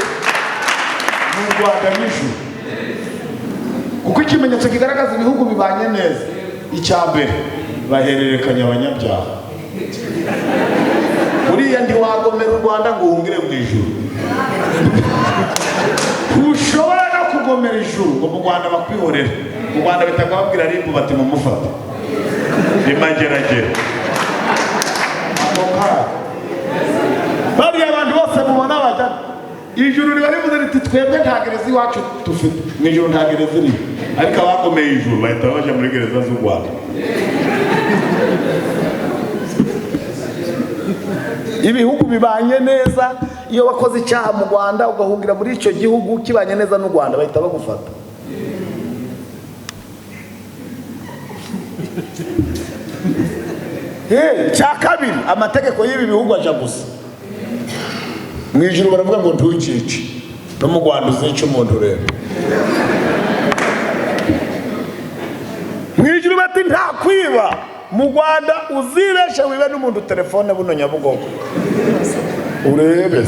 n'u Rwanda n'ijuru, kuko ikimenyetso kigaragaza ibihugu bibanye neza, icyambere bahererekanya abanyabyaha. Uriya ndi wagomera u Rwanda ngo uhungire mu ijuru. Ushobora no kugomera ijuru ngo mu Rwanda bakwihorere. Mu Rwanda bitaga babwira rimbu bati mumufata imageragere. Bariya abantu bose mubona bajya ijuru riba rivuze riti twebwe nta gereza iwacu dufite, mu ijuru nta gereza iri, ariko abagomeye ijuru bahita baje muri gereza z'u Rwanda. Ibihugu bibanye neza, iyo wakoze icyaha mu Rwanda ugahungira muri icyo gihugu kibanye neza n'u Rwanda bahita bagufata. Cya kabiri, amategeko y'ibi bihugu aja gusa. Mu ijuru baravuga ngo ntucice, no mu Rwanda uzica umuntu rero. Mu ijuru bati nta kwiba, mu Rwanda uzibeshe wibe n'umuntu telefone buno Nyabugogo urebe.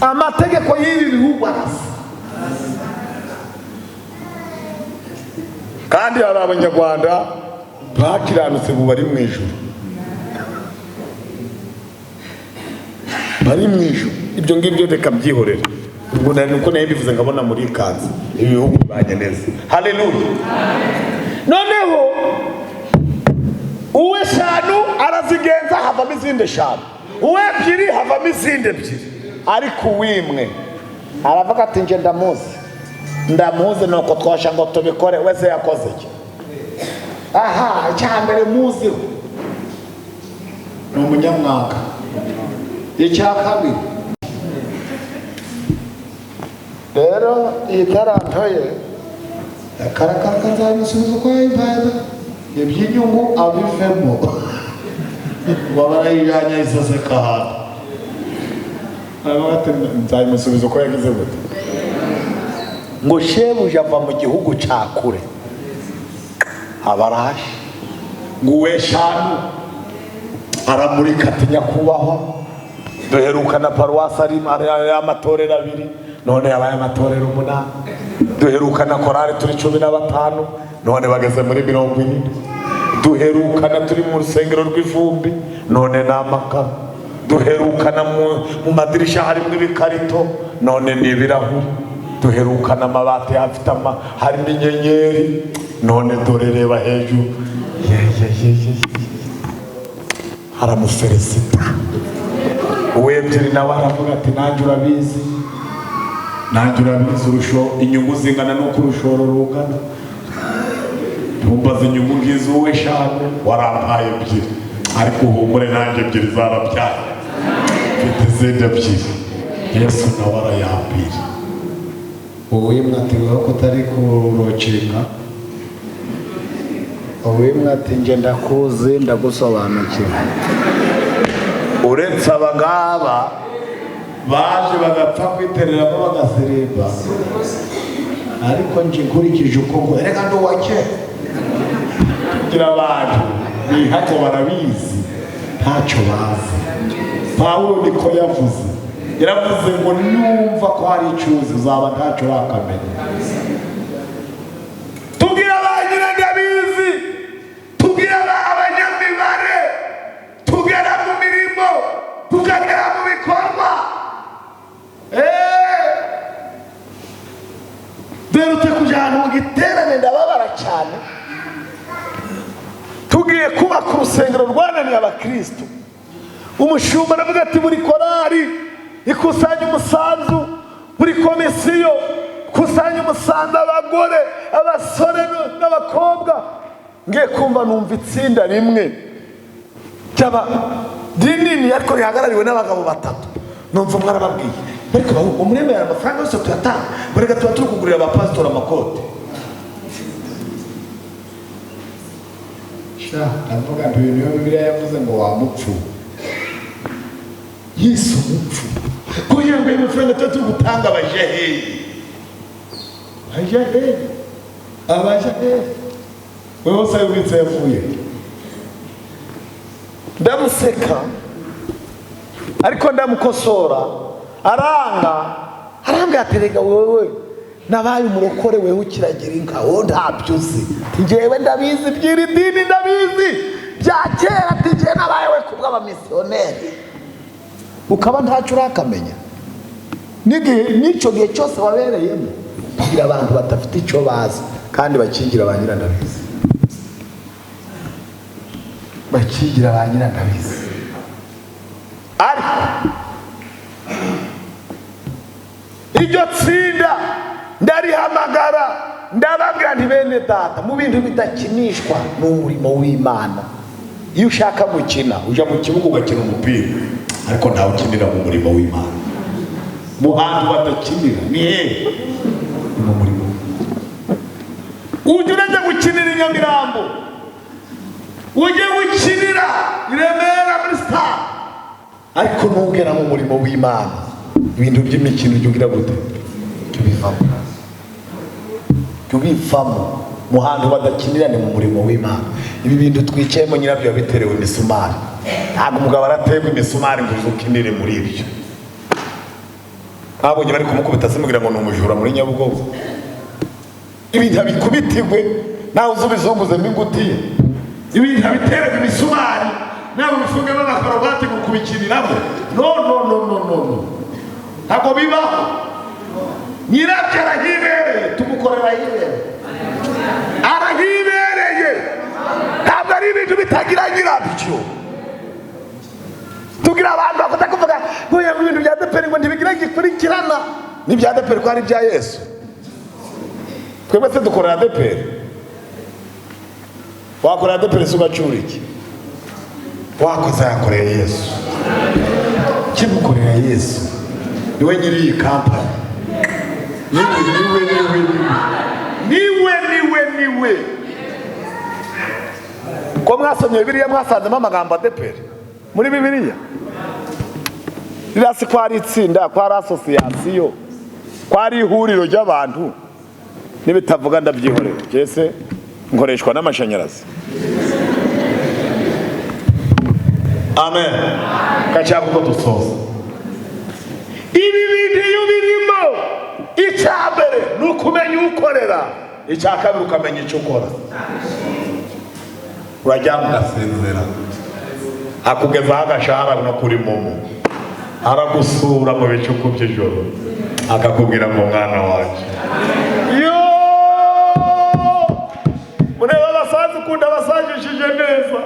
Amategeko y'ibi bihugu arasa. Kandi hari abanyarwanda bakiranutse mu bari mu ijuru, bari mu ijuru. Ibyo ngibyo reka byihorera, ubwo nari uko nayo bivuze nkabona muri kanzu ibihugu bibanye neza. Haleluya. Noneho uwe 5 arazigenza havamo izindi 5, uwe 2 havamo izindi 2, ariko uwimwe aravuga ati nje ndamuzi nuko twasha ngo tubikore. Wese yakoze iki? Aha, cyambere muzi ni umunyamwaka. Icya kabiri rero itarantoye akarakaka nzabisubiza uko yimbaza iby'inyungu abivemo wabarayijanya isaseka hano. Ati nzabimusubiza uko yagize gute? Ngo shebuja ava mu gihugu cya kure abaraje, ngo uwe 5 aramurika ati nyakubahwa duherukana paruwasi ari amatorero 2, none yabaye amatorero 8. Duherukana korari turi 15, none bageze muri 40. Duherukana turi mu rusengero rw'ivumbi, none n'amakara. Duherukana mu madirisha harimo ibikarito, none ni ibirahuri. Duherukana amabati afite harimo inyenyeri, none dore reba hejuru. Haramuferesita. Uwebye nawe aravuga ati nanjye urabizi, urusho inyungu zingana no kurushoro rungana. Ntumbaze inyungu ngizo uwe 5 warampaye 2, ariko uhumure nanjye 2 zarabyaye, mfite izindi 2. Yesu nawe arayambira. Wowe mwatiweho ko utari kurocinga, wowe mwati nje ndakuzi ndagusobanukira. Uretse abangaba baje bagapfa kwitereramo bagasereba, ariko nje nkurikije uko ngo reka ndo wake kugira abantu bihako barabizi ntacyo bazi. Pawulo niko yavuze, yaravuze ngo numva ko hari icuzi uzaba ntacyo wakamenya. Tubwira abanyira ndabizi, tubwira abanyamibare, tugera mu mirimo, tukagera mu bikorwa. Derutse kujana mu giterane ndababara cyane. Tugiye kubaka urusengero rwananiye abakristo. Umushumba aravuga ati buri korari ikusanya umusanzu, buri komisiyo kusanya umusanzu, abagore, abasore n'abakobwa. Ngiye kumva numva itsinda rimwe cyaba dinini ariko rihagarariwe n'abagabo batatu. Numva umwe arababwiye ariko umuremera amafaranga yose tuyatanga, barega tuba turi kugurira abapasitori amakote. Ndavuga ngo ibintu Bibiliya yavuze ngo wamupfu Yesu mupfu kugira ngo amafaranga tuba turi gutanga abajaheri. Abajaheri wewe wose wibitse yavuye. Ndamuseka ariko ndamukosora, aranga aterega wewe nabaye umurokore wewe ukiragira inka wowe ntabyo uzi. Njyewe ndabizi byiri dini, ndabizi bya kera, tije nabaye we kubwa abamisiyoneri ukaba ntacyo urakamenya. Nico gihe cyose wabereyemo kugira abantu batafite icyo bazi kandi bakigira ba nyirandabizi, bakigira ba nyirandabizi. Ariko iryo tsinda ndarihamagara ndababwira nti bene data, mu bintu bidakinishwa n'umurimo w'Imana. Iyo ushaka gukina uja mu kibuga ugakina umupira, ariko ntawe ukinira mu murimo w'Imana. Mu hantu badakinira ni hehe? Mu murimo. Ujye urajya gukinira i Nyamirambo, ujye gukinira i Remera muri stade, ariko ntugera mu murimo w'Imana. Ibintu by'imikino ujye ugira gute? Tubivamo. Mu hantu badakinira ni mu murimo w'Imana. Ibi bintu twicayemo nyirabyo biterewe imisumari. Ntabwo umugabo araterwa imisumari ngo uzukinire muri ibyo. Abonye bari kumukubita simugira ngo ni umujura muri Nyabugogo. Ibintu bikubitigwe nawe uzubizunguze mbingutiye. Ibintu biterwa imisumari nawe bifunge n'amakaruvati kukubikiniramo. No. Ntabwo bibaho. Nyirabyo arahibereye, tumukorera hibereye. Arahibereye. Ntabwo ari ibintu bitagira nyirabyo. Tugira abantu bakunda kuvuga ngo ibintu bya deperi ngo ntibigira gikurikirana. Ni bya deperi ko ari bya Yesu. Twebwe se dukorera deperi. Wakorera deperi sugacura iki? Wakoze yakorera Yesu. Kimukorera Yesu. Niwe nyiri iyi kampani. Niwe. Ko mwasomye Bibiliya mwasanzemo amagambo adeperi muri Bibiliya? Rirasi ko ari itsinda, ko ari asosiyasiyo, ko ari ihuriro ry'abantu. Nibitavuga ndabyihorera. Jese nkoreshwa n'amashanyarazi. Amen. Kachako ko dusoza. Ibi bintu iyo birimo, icyambere nukumenya ukorera, icyakabiri ukamenya icyo ukora. Urajya mugasezera, akugeza agashahara no kuri momo, aragusura mu bicuku by'ijoro, akakubwira ngo mwana wacu yo mureba abasaza ukunda abasajishije neza,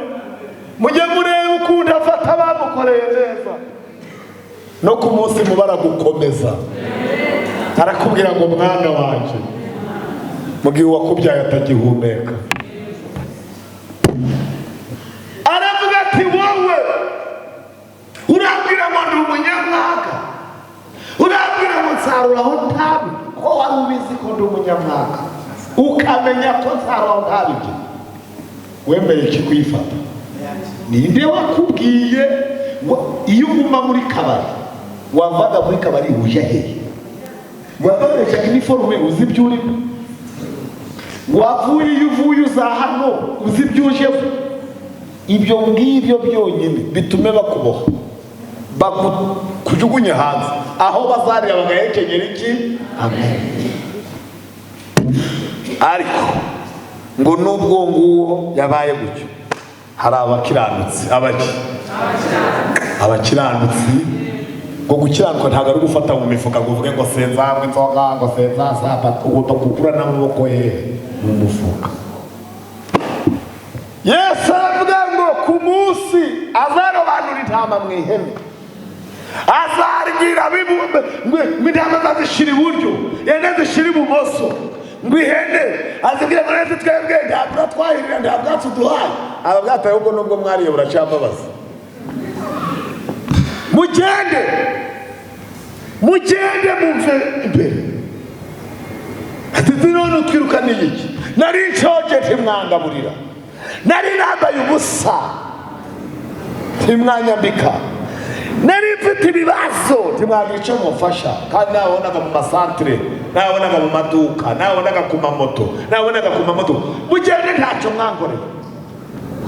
mujye mureba ukunda afata abamukoreye neza, no ku munsi mubara gukomeza arakubwira ngo mwana wacu mu gihe uwakubyaye atagihumeka, aravuga ati wowe urabwira ngo ndi umunyamwaka, urabwira ngo nsarura aho ntabi, ko wari ubizi ko ndi umunyamwaka ukamenya ko nsarura aho ntabibye, wemeye iki kuyifata? Ninde wakubwiye iyo uguma muri kabari wavaga muri kabari uje hehe, wakoreshaga iniforume uzi ibyo urimo, wavuye iyo uvuye uza hano uzi ibyo ujeho. Ibyo ngibyo byonyine bitume bakuboha, bakujugunye hanze aho bazarira bagahekenyera iki. Amen. Ariko ngo nubwo nguwo yabaye gutyo, hari abakiranutsi. Abakiranutsi ngo gukiranuka ntabwo ari gufata mu mifuka ngo uvuge ngo senzamwe inzoga ngo senzasapa, ugomba gukura n'amaboko ye mu mufuka. Yesu aravuga ngo ku munsi azarobanura intama mu ihene, azargira ngo intama zazishira iburyo ihene zishira ibumoso, ngo ihene azibwira ngo nese twebwe ntabwo twahirira nta bwatsi duhaye. Ababwataye ubwo nubwo mwariye buracambabaza. Mugende mumve imbere. Ati none utwirukaniye iki? Nari nshoje ntimwangaburira, nari nambaye ubusa ntimwanyambika, nari mfite ibibazo ntimwagica mufasha. Kandi nabonaga mu masantere, nabonaga mu maduka, nabonaga ku mamoto, mugende ntacyo mwankoreye.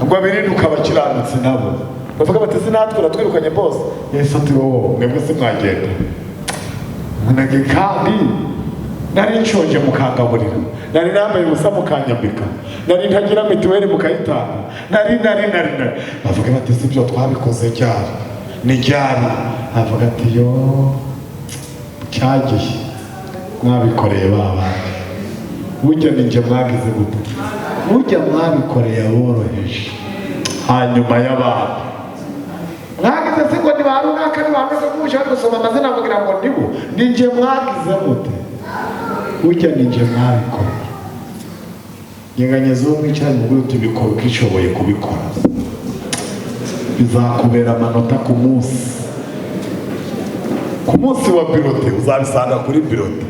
Ubwo birinduka abakiranutsi nabo bavuga bati sinatwe twirukanye bose. Yesu ati wowe mwebwe se mwagenda munage, kandi nari nshonje mukangaburira, nari nambaye ubusa mukanyambika, nari ntagira mituweli mukayitanga, nari bavuga bati si byo twabikoze ryari ni ryari. Avuga ati yo cyagiye mwabikoreye babandi, burya ninjye mwagize gute, burya mwabikoreye aboroheje hanyuma y'abantu mwagize se ngo ntibarunaka ntibameze nk'ushaka gusoma amazina kugira ngo nibo ninjye mwagize gute, burya ninjye mwabikoreye. Nyeganyeza uwo mwicaranye ubwo tubikora ukishoboye kubikora, bizakubera amanota ku munsi wa birote. Uzabisanga kuri birote,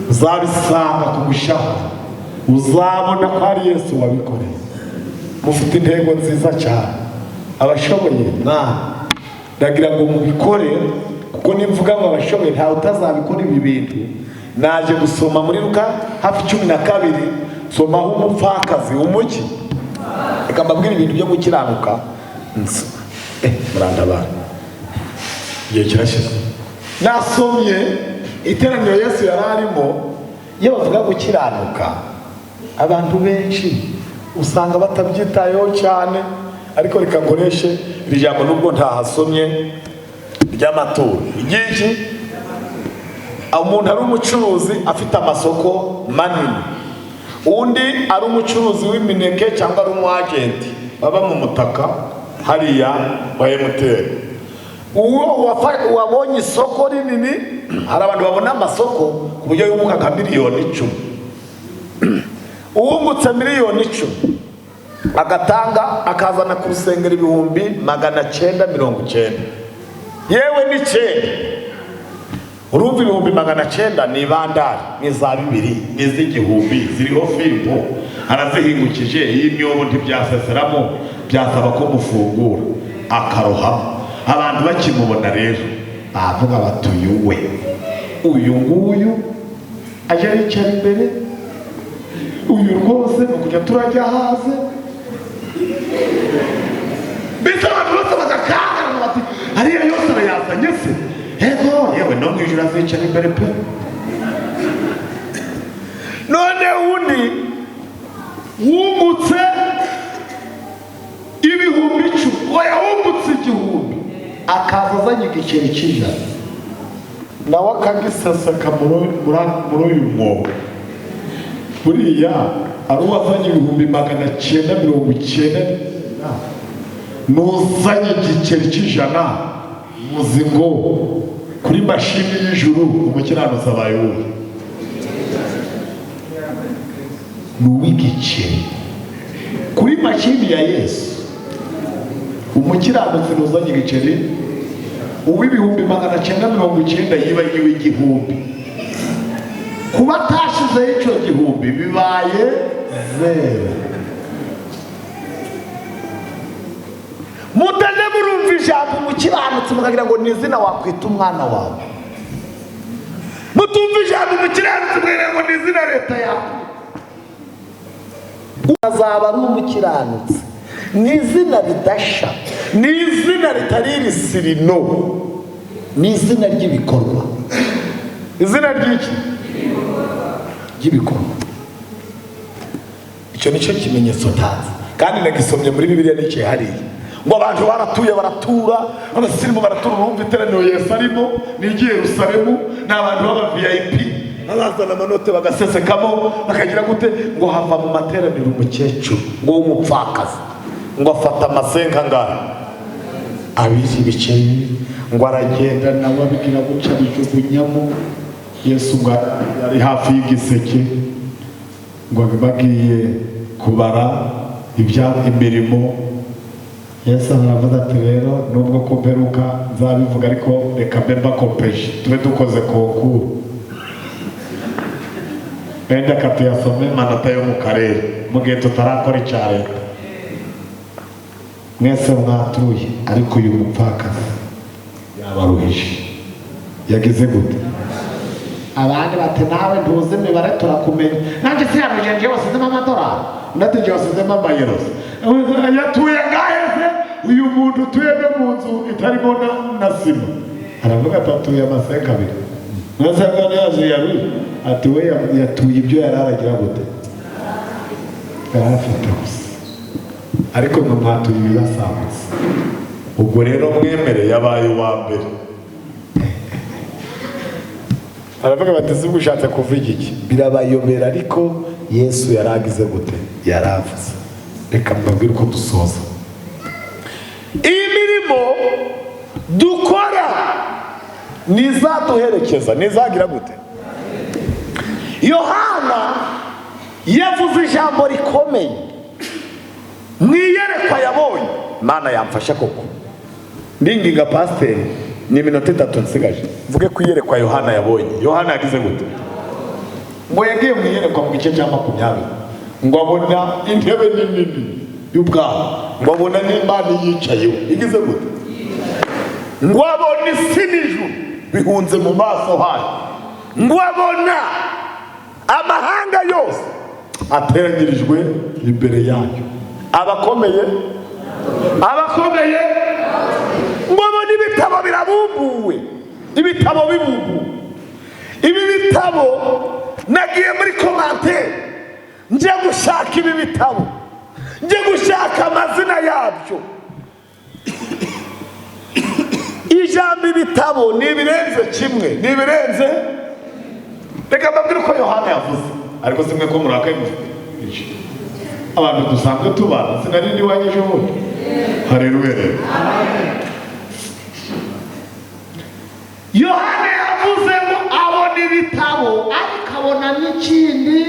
uzabisanga ku mushahara, uzabona ko ari Yesu wabikoreye. Mufite intego nziza cyane abashoboye, ndagira ngo mubikore, kuko nimvuga ngo abashoboye ntawe utazabikora ibi bintu. Naje gusoma muri Luka hafi 12, somaho umupfakazi umuki, reka mbabwire ibintu byo gukiranuka. Murandabana igihe kirashize, nasomye iteraniro Yesu yari arimo. Iyo bavuga gukiranuka, abantu benshi usanga batabyitayeho cyane, ariko reka nkoreshe iri jambo nubwo ntahasomye ry'amaturo. Igiki umuntu ari umucuruzi afite amasoko manini, undi ari umucuruzi w'imineke cyangwa ari umwagenti baba mu mutaka hariya wa MTN. Uwo wabonye isoko rinini, hari abantu babona amasoko ku buryo yunguka nka miliyoni 10. Uwungutse miliyoni 10 agatanga akazana ku rusengero 990. Yewe ni 9, urumva 900 ni bandari, ni za 2, ni z'igihumbi ziriho fimbo, arazihingukije. Iyi myobo ntibyaseseramo, byasaba ko mufungura akarohamo. Abantu bakimubona rero bavuga bati uyu nguyu aje yicara imbere, uyu rwose kujya turajya haze. Mbese abantu bose bagakangana bati ariya yose arayazanye se, yewe no mu ijuru azicara imbere pe. None undi wungutse 10,000, oya wungutse 1,000, akaza azanye igiceri cy'ijana, nawe akagisasaka muri uyu mwobo. Buriya ari uwazanye 990, n'uzanye igiceri cy'ijana, muzi ngo kuri mashini y'ijuru umukiranutsi abaye uwe. N'uw'igiceri kuri mashini ya Yesu, umukiranutsi n'uzanye igiceri, uw'990 yibagiwe 1,000. Kuba atashizeho icyo 1,000 bibaye 0. mutajya murumva ijambo umukiranutsi mukagira ngo ni izina wakwita umwana wawe. Mutumva ijambo umukiranutsi mukagira ngo ni izina leta yawe. Azaba ari umukiranutsi, ni izina ridasha, ni izina ritari irisirino, ni izina ry'ibikorwa. Izina ry'iki? Ry'ibikorwa. Icyo nicyo kimenyetso ntazi, kandi nagisomye muri Bibiliya n'ikihe hariya ngo abantu baratuye baratura, abasirimu baratura. Urumva iteraniro Yesu arimo ni Yerusalemu, ni abantu b'aba VIP bazana amanote bagasesekamo bakagira gute, ngo hava mu materaniro umukecuru ngo w'umupfakazi ngo afata amasenga ngara abizi ibiceri ngo aragenda nawe abigira guca bijugunyamo. Yesu ngo ari hafi y'igiseke ngo bagiye kubara imirimo. Yesu aravuga ati rero nubwo ko mperuka nzabivuga ariko reka mbe mbakopeje tube dukoze konkuru. Benda katuyasome manota yo mu karere mu gihe tutarakora icya leta. Mwese mwatuye ariko uyu mupfakazi yabaruhije yagize gute? Abandi bati nawe ntuzi imibare turakumenya. Nanjye siyamije nje wasizemo amadolari ndatinje wasizemo amayero. Yatuye ngaheze uyu muntu utuye no mu nzu itarimo na sima. Aravuga ati atuye amasenga abiri. Mwasanga yaje yaruye ati we yatuye ibyo yararagira gute? Yarafite gusa ariko ngo mwatuye ibibasambutse. Ubwo rero mwemere yabaye uwa mbere. Aravuga bati si ushatse kuvuga iki? Birabayobera ariko Yesu yaragize gute? Yaravuze. Reka mbabwire uko dusoza. Iyi mirimo dukora nizaduherekeza, nizagira gute? Yohana yavuze ijambo rikomeye mwiyerekwa yabonye. Mana yamfasha koko ndinginga pasiteri ni iminota 3 nsigaje mvuge ko iyerekwa Yohana yabonye. Yohana yagize gute? Ngo yagiye mwiyerekwa mu gice cya 20 ngo abona intebe nini y'ubwami, ngo abona n'Imana yicayeho. Igize gute? Ngo abona isi n'ijuru bihunze mu maso hayo, ngo abona amahanga yose ateranyirijwe imbere yayo, abakomeye ngo abona ibitabo birabumbuwe, ibitabo bibumbuwe. Ibi bitabo nagiye muri komantere nje gushaka ibi bitabo, nje gushaka amazina yabyo. Ijambo ibitabo ni ibirenze kimwe, ni ibirenze. Reka mbabwire uko Yohana yavuze, ariko simwe ko murakaye mufite abantu dusanzwe tubana. Sinari ndi wanyeje bundi. Haleluya. Yohana yavuze ngo abona ibitabo ariko abona n'ikindi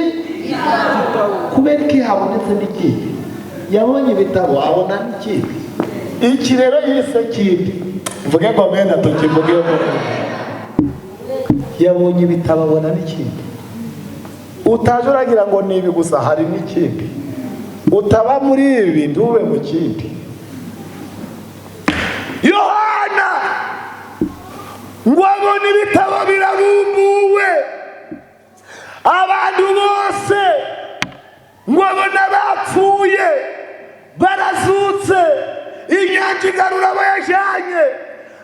kubera ko habonetse n'ikindi. Yabonye ibitabo abona n'ikindi. Iki rero yise kindi mvuge ngo mena tukivuge ngo yabonye ibitabo abona n'ikindi. Utaje uragira ngo ni ibi gusa, hari n'ikindi. Utaba muri ibi ndube mu kindi. Yohana ngo abona ibitabo birabumbuwe, abantu bose ngo abona bapfuye barazutse, inyanja igarura abayajyanye,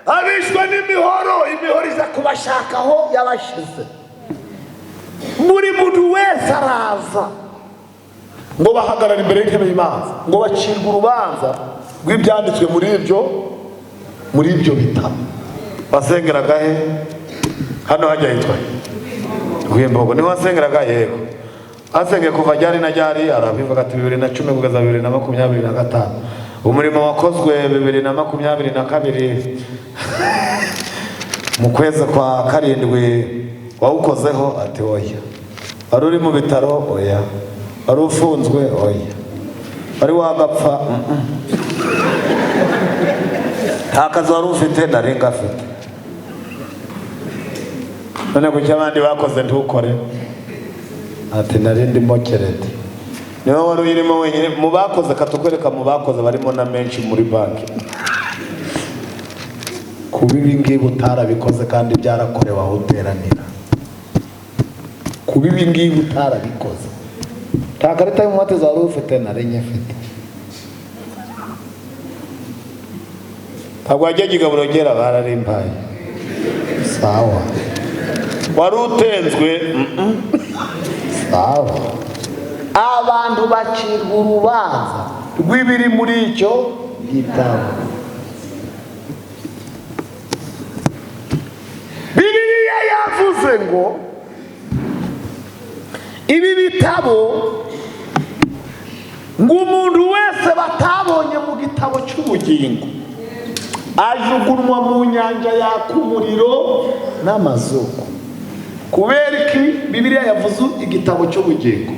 abishwe n'imihoro, imihoro iza kubashakaho yabashize. Buri muntu wese araza ngo bahagarara imbere y'intebe y'Imana, ngo bacirwe urubanza rw'ibyanditswe muri ibyo bitabo. Wasengeraga he? Hano hajya hitwa Rwimbogo. Ni wasengeraga yego? Asengeye kuva ryari na ryari? Arabivuga ati 2010 kugeza 2025. Umurimo wakozwe 2022 mu kwezi kwa 7 wawukozeho. Ati oya. Wari uri mu bitaro? Oya. Wari ufunzwe? Oya. Wari wagapfa? Nta kazi wari ufite? Ndarenga afite. None kuki abandi bakoze ntukore? Ati narindi mokerete. Niwe wari urimo wenyine mu bakoze. Katukwereka mu bakoze barimo na menshi muri banki. kuba ibi ngibi utarabikoze kandi byarakorewe aho uteranira, kuba ibi ngibi utarabikoze. Nta karita y'umubatizo wari ufite? nari nyifite. Ntabwo wajyaga igaburogera bararimpaye. Sawa. Wari utenzwe? Sawa. Abantu bacirwa urubanza rw'ibiri muri icyo gitabo. Bibiliya yavuze ngo ibi bitabo ngo umuntu wese batabonye mu gitabo cy'ubugingo ajugunwa mu nyanja yaka umuriro n'amazuku. Kubera iki Bibiliya yavuze igitabo cy'ubugingo?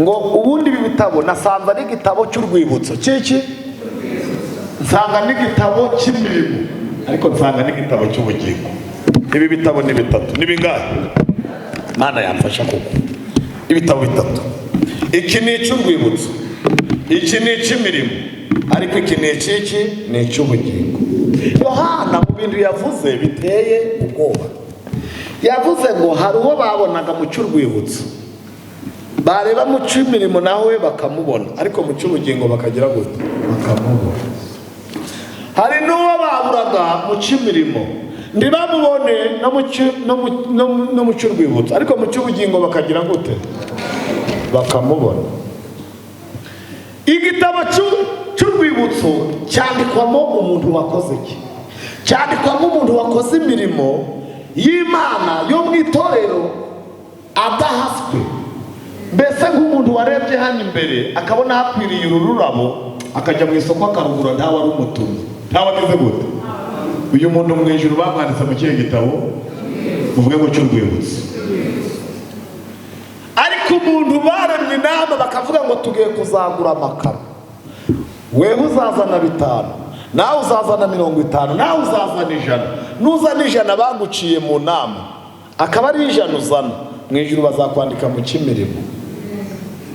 Ngo ubundi ibi bitabo nasanze ari igitabo cy'urwibutso cy'iki, nsanga n'igitabo cy'imirimo, ariko nsanga n'igitabo cy'ubugingo. Ibi bitabo ni bitatu. Ni bingahe? Mana yamfasha koko. Ibitabo bitatu. Iki ni icy'urwibutso, iki ni icy'imirimo, ariko iki ni iki? Ni icy'ubugingo. Yohana mu bintu yavuze biteye ubwoba, yavuze ngo hari uwo babonaga mu cy'urwibutso, bareba mu cy'imirimo nawe bakamubona, ariko mu cy'ubugingo bakagira gute? Bakamubona. Hari n'uwo baburaga mu cy'imirimo ntibamubone no mu cy'urwibutso, ariko mu cy'ubugingo bakagira gute? Bakamubona. Igitabo cy'urwibutso cyandikwamo umuntu wakoze iki? Cyandikwamo umuntu wakoze imirimo y'Imana yo mu itorero adahaswe. Mbese nk'umuntu warebye hano imbere akabona hakwiriye ururabo, akajya mu isoko akarugura, ntawe ari umutumye, ntawe ameze gute? Uyu muntu mu ijuru bamwanditse mu kihe gitabo? Muvuge ngo cy'urwibutso. Ariko umuntu baremye inama bakavuga ngo tugiye kuzagura amakaro, wewe uzazana 5, nawe uzazana 50, nawe uzazana 100. Nuzana 100 baguciye mu nama, akaba ari 100 uzana, mu ijuru bazakwandika mu cy'imirimo.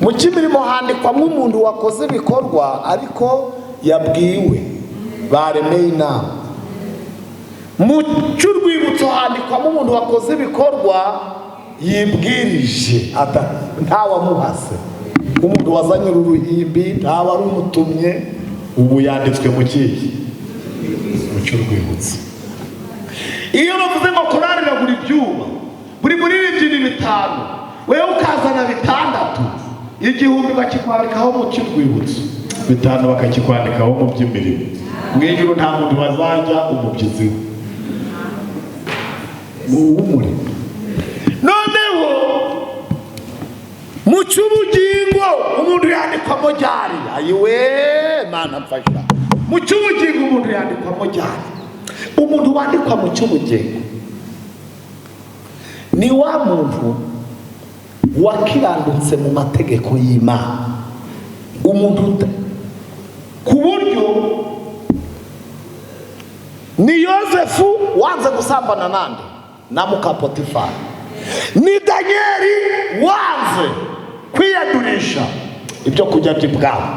Mu cy'imirimo handikwamo umuntu wakoze ibikorwa ariko yabwiwe, baremeye inama. Mu cy'urwibutso handikwamo umuntu wakoze ibikorwa yibwirije, ntawe amuhase. Umuntu wazanye uruhimbi ntawe ari umutumye, ubu yanditswe mu kihe? Mu cy'urwibutso. Iyo bavuze ngo korari iragura ibyuma, buri muririmbyi ni 5, wewe ukazana 6, 1000 bakikwandikaho mu cy'urwibutso, 5 bakakikwandikaho mu by'imirimo. Mu ijuru nta muntu bazajya umubyizi we w'umurimo. Noneho mu cy'ubugingo umuntu yandikwamo ryari? Ayiwe Mana mfasha. Mu cy'ubugingo umuntu yandikwamo ryari? Umuntu wandikwa mu cy'ubugingo ni wa muntu wakirandutse mu mategeko y'Imana. Umuntu ku buryo ni Yosefu wanze gusambana nande na muka Potifari, ni Danieli wanze kwiyadurisha ibyo kujya by'ibwami,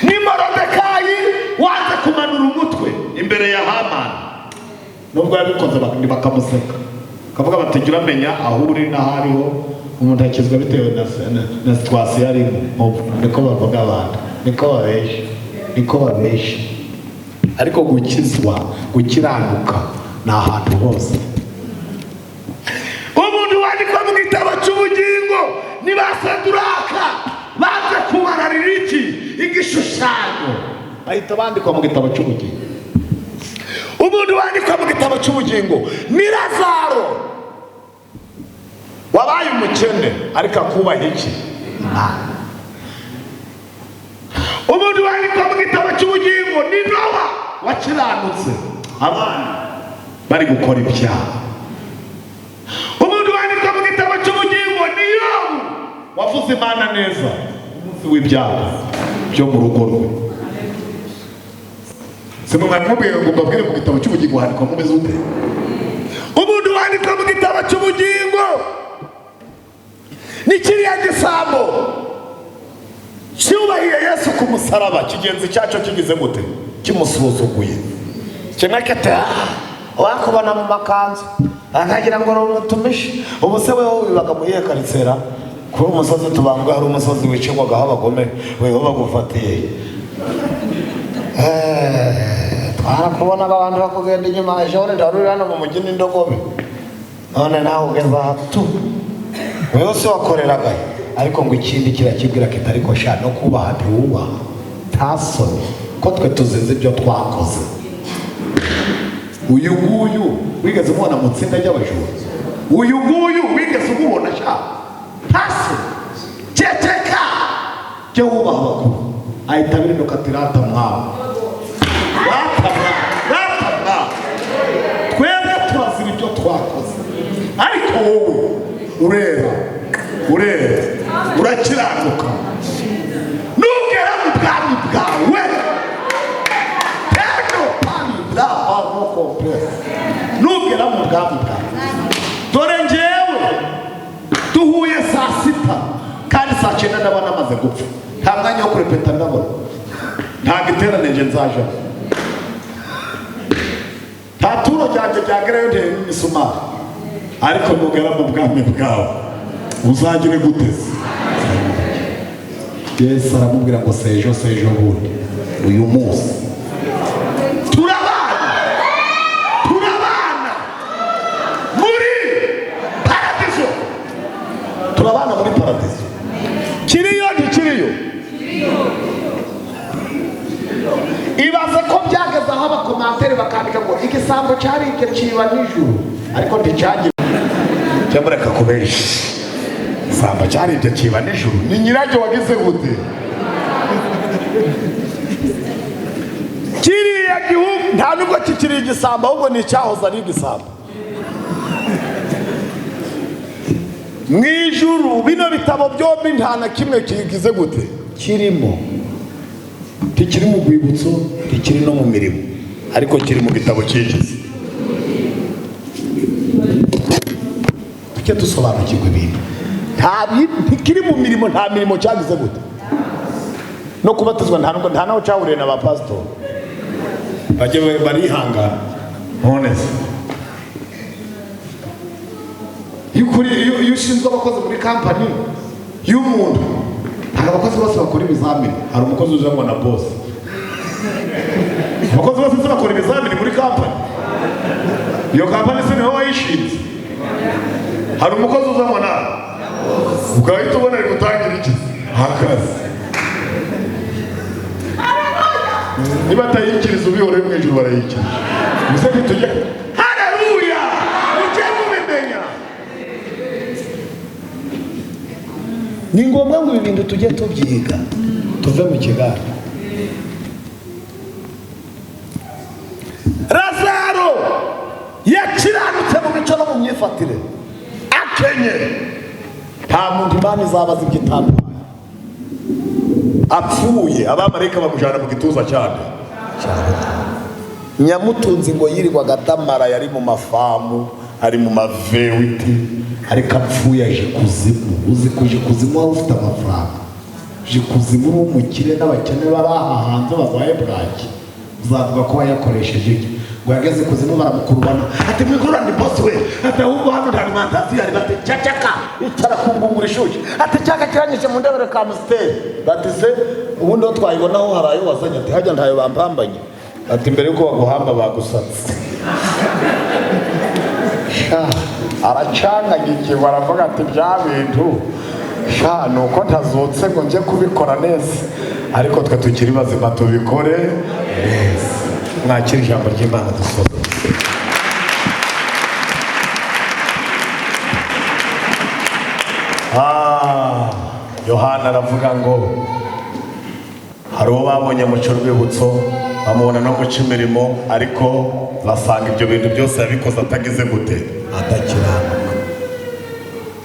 ni Morodekayi wanze kumanura umutwe imbere ya Hamani, nubwo yabikoze bakamuseka, kavuga bati gira menya aho uri n'ahariho umuntu akizwa bitewe na situation arimo. Niko bavuga abantu, niko babesha, ariko gukizwa, gukiranuka ni ahantu hose. Umuntu wandikwa mu gitabo cy'ubugingo ni Basaduraka baje kumararira iki? Igishushanyo, bahita bandikwa mu gitabo cy'ubugingo. Umuntu wandikwa mu gitabo cy'ubugingo ni Lazaro, wabaye umukene ariko akubaha iki? Umuntu wandikwa mu gitabo cy'ubugingo ni Nowa, wakiranutse abana bari gukora ibyaha. Umuntu wandikwa mu gitabo cy'ubugingo ni Yobu, wavuze Imana neza umunsi w'ibyaha byo mu rugo rwe. Sema mwamubwira ngo mbabwire mu gitabo cy'ubugingo handikwa mumeze ute? Umuntu wandikwa mu gitabo cy'ubugingo ni kiriya gisambo cyubahiye Yesu ku musaraba, kigenzi cyacu kigize gute? kimusuzuguye kinakete wakubona mu makanzu akagira ngo rumutumishe ubu se wewe bibaga mu yihe karitsera kuri umusozi tubambwa hari umusozi wicirwagaho abagome wewe bagufatiye twarakubona abantu bakugenda inyuma ejo ndaruri hano mu mujyi n'indogobe none nawe ugeze aha tu wewe se wakoreraga ariko ngo ikindi kirakibwira kitari ko sha no kubaha ntiwubaha ntasoni ko twe tuzize ibyo twakoze uyu nguyu wigeze umubona mu tsinda ry'abajura uyu nguyu wigeze umubona sha hasi ceceka cyo wubaha abakuru ahita birinduka ati rata mwawe rata twebwe turazira ibyo twakoze ariko wowe urera urakiranuka nugera mu bwami bwawe teno pani bwawe no komplese nugera mu bwami bwawe dore njyewe duhuye saa sita kandi saa cyenda ndaba namaze gupfa nta mwanya wo kurepeta ndabona nta giterane nje nzaje nta turo ryanjye ryagerayo nteye n'imisumari ariko nugera mu bwami bwawe uzagire guteze Yesu aramubwira ngo sejo bundi uyu munsi turabana muri paradiso turabana muri paradiso kiriyo ntikiriyo ibaze ko byageze aho abakomantere bakandika ngo igisambo cyari icyo kiba nijoro ariko nticyagira cyamureka kubenshi igisambo cyari ibyo kiba nijoro ni nyiracyo wagize gute kiriya gihugu nta nubwo kikiri igisambo ahubwo ni icyahoze ari igisambo mu ijuru bino bitabo byombi nta na kimwe kigize gute kirimo ntikiri mu rwibutso ntikiri no mu mirimo ariko kiri mu gitabo cy'igize tujye dusobanukirwa ibintu ntikiri mu mirimo nta mirimo cyagize gute no kubatizwa nta naho cyahuriye na ba pasitori bajye barihangana none se iyo ushinzwe abakozi muri kampani y'umuntu hari abakozi bose bakora ibizamini hari umukozi uzangwa na boss abakozi bose bakora ibizamini muri kampani iyo kampani se niho wayishinze hari umukozi uzangwa na ugahita ubona ari gutangira iki akazi niba atayikiriza ubihore mu ijuru barayikiriza gusa ntitujya haleluya ujye mubimenya ni ngombwa ngo ibi bintu tujye tubyiga tuve mu kigare Lazaro yakiranutse mu mico no mu myifatire akenye nta muntu imana izabaza iby'itandukanye apfuye abamarayika bamujyana mu gituza cyane nyamutunzi ngo yirirwaga adamara yari mu mafamu ari mu mavewiti ariko apfuye aje kuzimu uzi kuje kuzimu waba ufite amafaranga uje kuzimu uri umukire n'abakene bari aha hanze barwaye bwaki uzavuga ko wayakoresheje ngo yageze kuzimu baramukurubana ati mwikurura ndi bosi we ati ahubwo hano nta alimantasiyo yari bati cyacaka icara kungungura ishushye ati cyaka kiranyije mu ndebere ka musiteri bati se ubundi ho twayibonaho hari ayo wazanye ati hajya ntayo bampambanye ati mbere yuko baguhamba bagusatse aracangagiye baravuga ati bya bintu ni uko ntazutse ngo njye kubikora neza ariko twe tukiri bazima tubikore neza mwakira ijambo ry'Imana dusoza Yohana aravuga ngo hari uwo babonye mu cy'urwibutso bamubona no guca imirimo ariko basanga ibyo bintu byose yabikoze atagize gute adakiranuka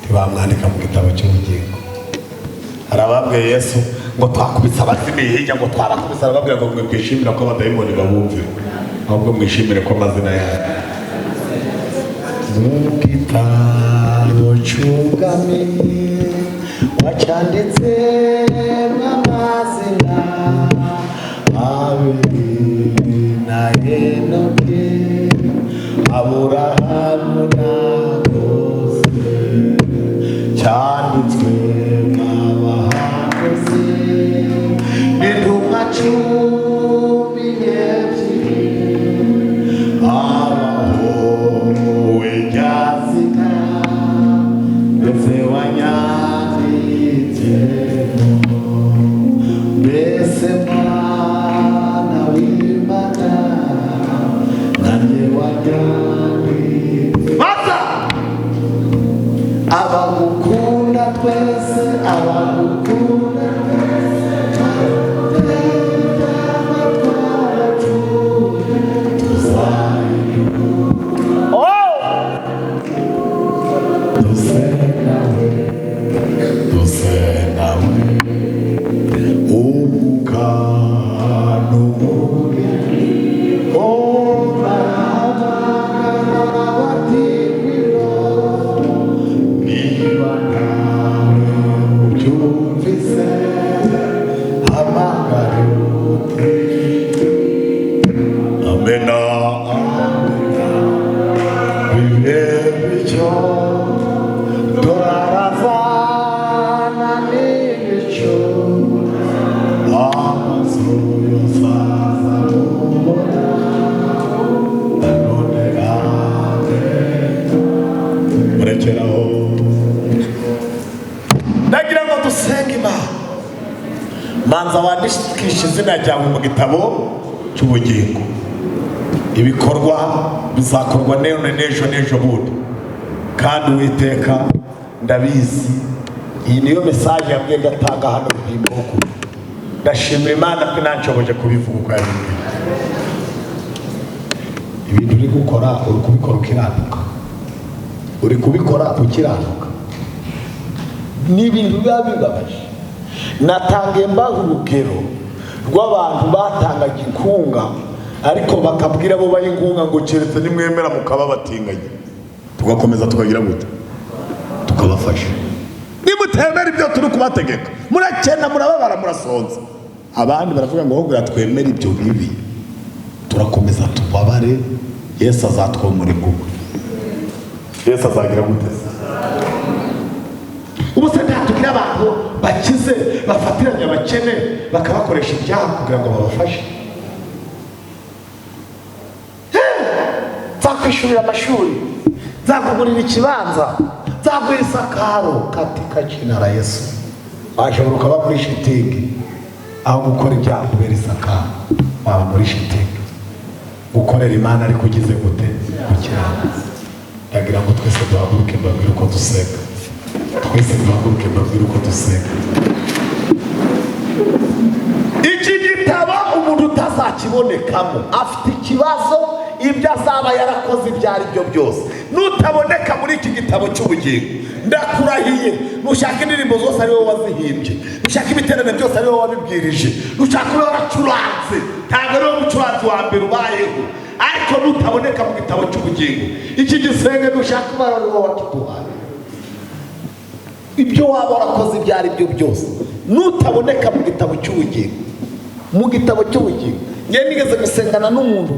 ntibamwandika mu gitabo cy'ubugingo hari ababwiye Yesu ngo twakubise abazimiye hirya ngo twabakubise arababwira ngo mwe mwishimira ko abadayimoni babumvira ahubwo mwishimire ko amazina yawe mu gitabo cy'ubwami wacyanditse amazina abiri Enoke Aburahamu nakoze cyanditswe n'abahanuzi n'intumwa cumi n'ebyiri Amahoro w'Inyaziga ndetse wanyanditsemo mbese Mwana w'Imana nanjye wanyanditse Bata! Abagukunda twese abagukunda manza wandikisha izina ryawe mu gitabo cy'ubugingo ibikorwa bizakorwa n'ejo bundi kandi Uwiteka ndabizi iyi niyo message yabwiye ndatanga hano Bimugwa ndashimira Imana ko inanshoboje kubivuga uko yabivuze ibintu uri gukora uri kubikora ukiranuka uri kubikora ukiranuka n'ibintu biba bibabaje natangiye mbaho urugero rw'abantu batangaga inkunga ariko bakabwira abo bayinkunga ngo keretse nimwemera mukaba batinganye tugakomeza tukagira gute tukabafasha nimutemera ibyo turi kubategeka murakena murababara murasonza abandi baravuga ngo ahubwo twemera ibyo bibi turakomeza tubabare Yesu azatwomora ingugu Yesu azagira gute ubuse ntatubwira abantu bakize bafatiranye abakene bakabakoresha ibyaha kugira ngo babafashe nzakwishurira amashuri nzakugurira ikibanza nzaguha isakaro katika jina la Yesu washobora ukaba muri shitingi aho gukora ibyaha kubera isakaro waba muri shitingi gukorera Imana ariko ugize gute gukiranuka ndagira ngo twese duhaguruke mbabwire uko dusenga twese duhaguruke mbabwire uko dusenga iki gitabo umuntu utazakibonekamo afite ikibazo ibyo azaba yarakoze ibyo ari byo byose nutaboneka muri iki gitabo cy'ubugingo ndakurahiye nushaka indirimbo zose ari wowe wazihimbye nushaka ibiterane byose ari wowe wabibwirije nushaka uri waracuranze ntabwo ari wowe mucuranzi wa mbere ubayeho ariko nutaboneka mu gitabo cy'ubugingo iki gisenge nushaka uba ari wowe wakiduhaye ibyo waba warakoze ibyo ari byo byose nutaboneka mu gitabo cy'ubugingo mu gitabo cy'ubugingo njye nigeze gusengana n'umuntu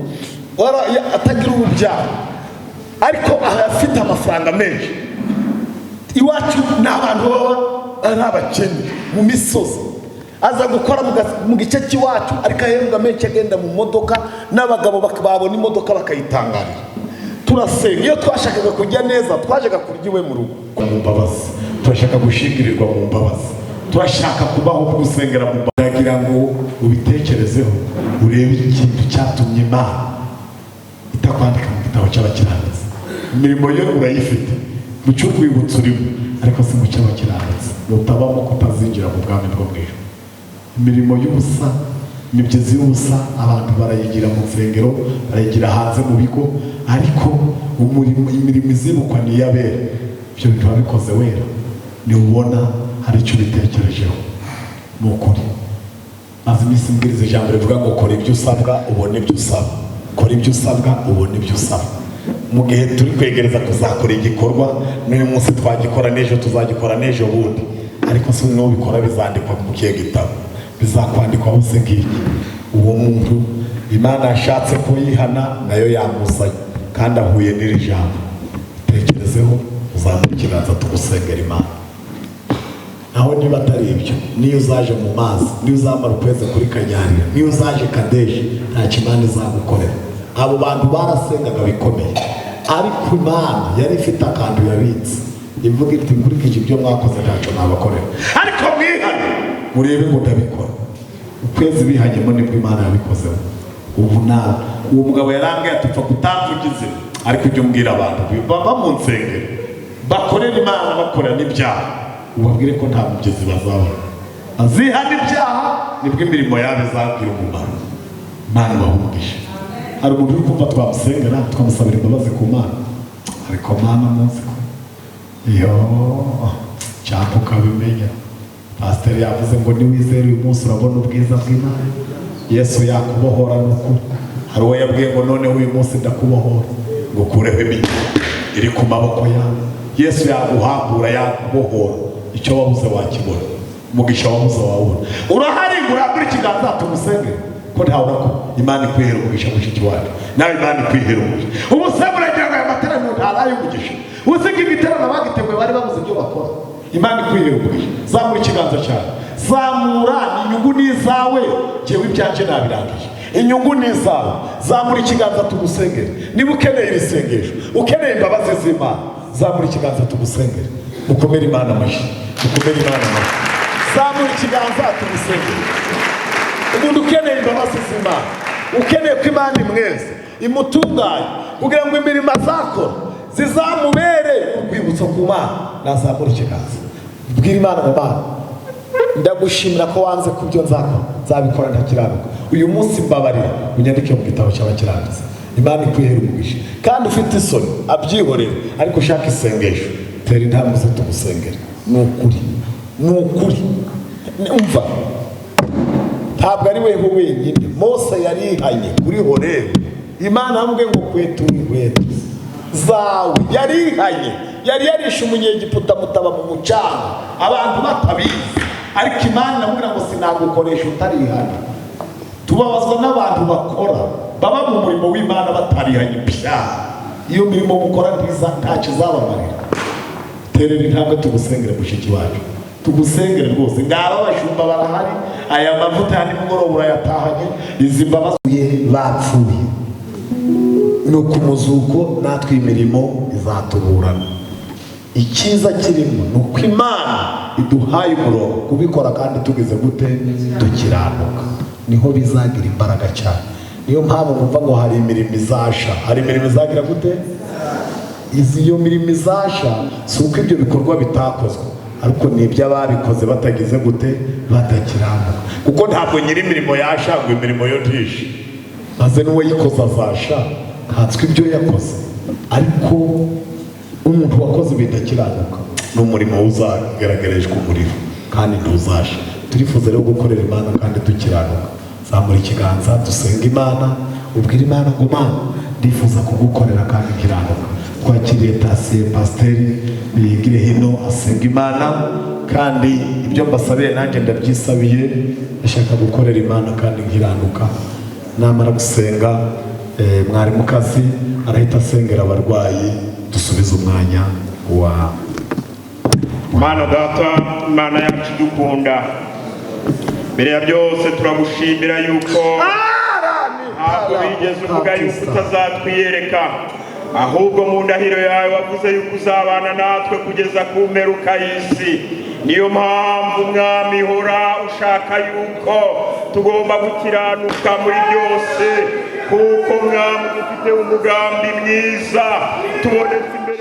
atagira urubyaro ariko afite amafaranga menshi iwacu n'abantu baba ari abakene mu misozi aza gukora mu gice cy'iwacu ariko ahembwa menshi agenda mu modoka n'abagabo babona imodoka bakayitangarira turasenga iyo twashakaga kujya neza twajyaga kurya iwe mu rugo mu mbabazi turashaka gushingirirwa mu mbabazi turashaka kubaho gusengera mu mbabazi ndagira ngo ubitekerezeho urebe ikintu cyatumye Imana itakwandika mu gitabo cy'abakiranutsi imirimo yo urayifite mu cy'urwibutso urimo ariko si mu cy'abakiranutsi nutabamo kutazinjira mu bwami bwo mu ijuru imirimo y'ubusa imibyizi y'ubusa abantu barayigira mu nsengero barayigira hanze mu bigo ariko imirimo izibukwa ni iy'abera ibyo bintu wabikoze wera niwubona hari icyo ubitekerejeho ni ukuri maze iminsi mbwiriza ijambo rivuga ngo kora ibyo usabwa ubone ibyo usaba kora ibyo usabwa ubone ibyo usaba mu gihe turi kwegereza kuzakora igikorwa n'uyu munsi twagikora n'ejo tuzagikora n'ejo bundi ariko si n'ubikora bizandikwa mu kihe gitabo bizakwandikwa hose ngiki uwo muntu Imana yashatse kuyihana nayo yamuzanye kandi ahuye n'iri jambo. Tekerezeho uzamuka ikiganza tugusengera Imana. Naho niba atari ibyo, niyo uzaje mu mazi, niyo uzamara ukwezi kuri Kanyarira, niyo uzaje Kadeshi, nta kimana izagukorera. Abo bantu barasengaga bikomeye, ariko Imana yari ifite akantu yabitse ivuga iti nkurikije ibyo mwakoze ntacyo nabakorera, ariko mwihane murebe ngo ndabikora. Ukwezi bihanyemo nibwo Imana yabikozeho. Ubu nawe uwo mugabo yarambwiye ati upfa kutamvugize, ariko ujye umbwira abantu baba mu nsengero bakorera Imana bakora n'ibyaha, ubabwire ko nta mugezi bazabona. Azihana ibyaha nibwo imirimo yabo izagira umumaro. Imana ibahumugishe. Hari umuntu uri kumva twamusengera twamusabira imbabazi ku Mana, ariko Mana munsi ko iyo cyangwa ukabimenya. Pasiteri yavuze ngo niwizere uyu munsi urabona ubwiza bw'Imana. Yesu yakubohora n'ukuri. Hari uwo yabwiye ngo noneho uyu munsi ndakubohora ngo ukureho imigisha iri ku maboko yawe. Yesu yaguhambura yakubohora, icyo wabuze wakibona, umugisha wabuze wawubona. Urahari uragura ikiganza tumusenge ko ntawe urako. Imana ikwihera umugisha mushiki wacu, nawe Imana ikwihera umugisha. Ubusebe uragira ngo aya materaniro ntaraye umugisha. Uziko igiterano bagiteguye bari babuze ibyo bakora. Imana ikwihera umugisha. Zamura ikiganza cyawe, zamura. Inyungu ni izawe, jewe ibyanjye nabirangije. Inyungu ni izawe. Zamura ikiganza tugusengere. Niba ukeneye ibisengesho, ukeneye imbabazi z'Imana, zamura ikiganza tugusengere. Mukomere Imana amashyi, mukomere Imana amashyi. Zamura ikiganza tugusengere. Umuntu ukeneye imbabazi z'Imana, ukeneye ko Imana imweze imutunganye kugira ngo imirimo azakora zizamubere urwibutso ku Mana, nazamura ikiganza. Bwira Imana ngo Mana, ndagushimira ko wanze ku byo nzakora, nzabikora ntakiranuka. Uyu munsi mbabarira, unyandike mu gitabo cy'abakiranutsi. Imana ikwihera umugisha. Kandi ufite isoni abyihorere, ariko ushaka isengesho, tera intambwe zo tugusengere. Ni ukuri, ni ukuri. Umva, ntabwo ari weho wenyine. Mose yarihanye kuri Horebu. Imana yamubwiye ngo kwetura inkweto zawe. Yarihanye, yari yarishe umunyegiputa mutaba mu mucanga abantu batabizi, ariko Imana namubwira ngo sinagukoresha utarihana. Tubabazwa n'abantu bakora baba mu murimo w'Imana batarihanye ibyaha. Iyo mirimo mukora ntacyo izabamarira. Terera intambwe tugusengere mushiki wacu, tugusengere rwose. Ngaba abashumba barahari, aya mavuta ya nimugoroba urayatahanye. Izi mbabazi bapfuye no ku muzuko, natwe imirimo izatuburana. Icyiza kirimo ni uko Imana iduhaye umurongo kubikora, kandi tugeze gute dukiranuka, niho bizagira imbaraga cyane. Niyo mpamvu numva ngo hari imirimo izasha. Hari imirimo izagira gute? Iyo mirimo izasha si uko ibyo bikorwa bitakozwe, ariko ni iby'ababikoze batagize gute batakiranuka. Kuko ntabwo nyiri imirimo yasha ngo imirimo yo ntishe, maze n'uwo yikoze azasha ntatswe ibyo yakoze. Ariko umuntu wakoze bidakiranuka ni umurimo uzagaragarizwa umuriro kandi ntuzasha. Turifuza rero gukorera Imana kandi dukiranuka. Zamura ikiganza dusenga Imana, ubwira Imana ngo Mana, ndifuza kugukorera kandi nkiranuka. Twakiriye tasiye pasiteri bigire hino asenga Imana, kandi ibyo mbasabiye nanjye ndabyisabiye. Ndashaka gukorera Imana kandi nkiranuka. Namara gusenga mwarimukazi arahita asengera abarwayi, dusubize umwanya wa Mana data, Mana yacu dukunda, mbere ya byose turagushimira yuko ntabwo bigeze uvuga yuko utazatwiyereka, ahubwo mu ndahiro yawe wavuze yuko uzabana natwe kugeza ku mperuka y'isi. Niyo mpamvu Mwami hora ushaka yuko tugomba gukiranuka muri byose, kuko Mwami dufite umugambi mwiza tubonetse imbere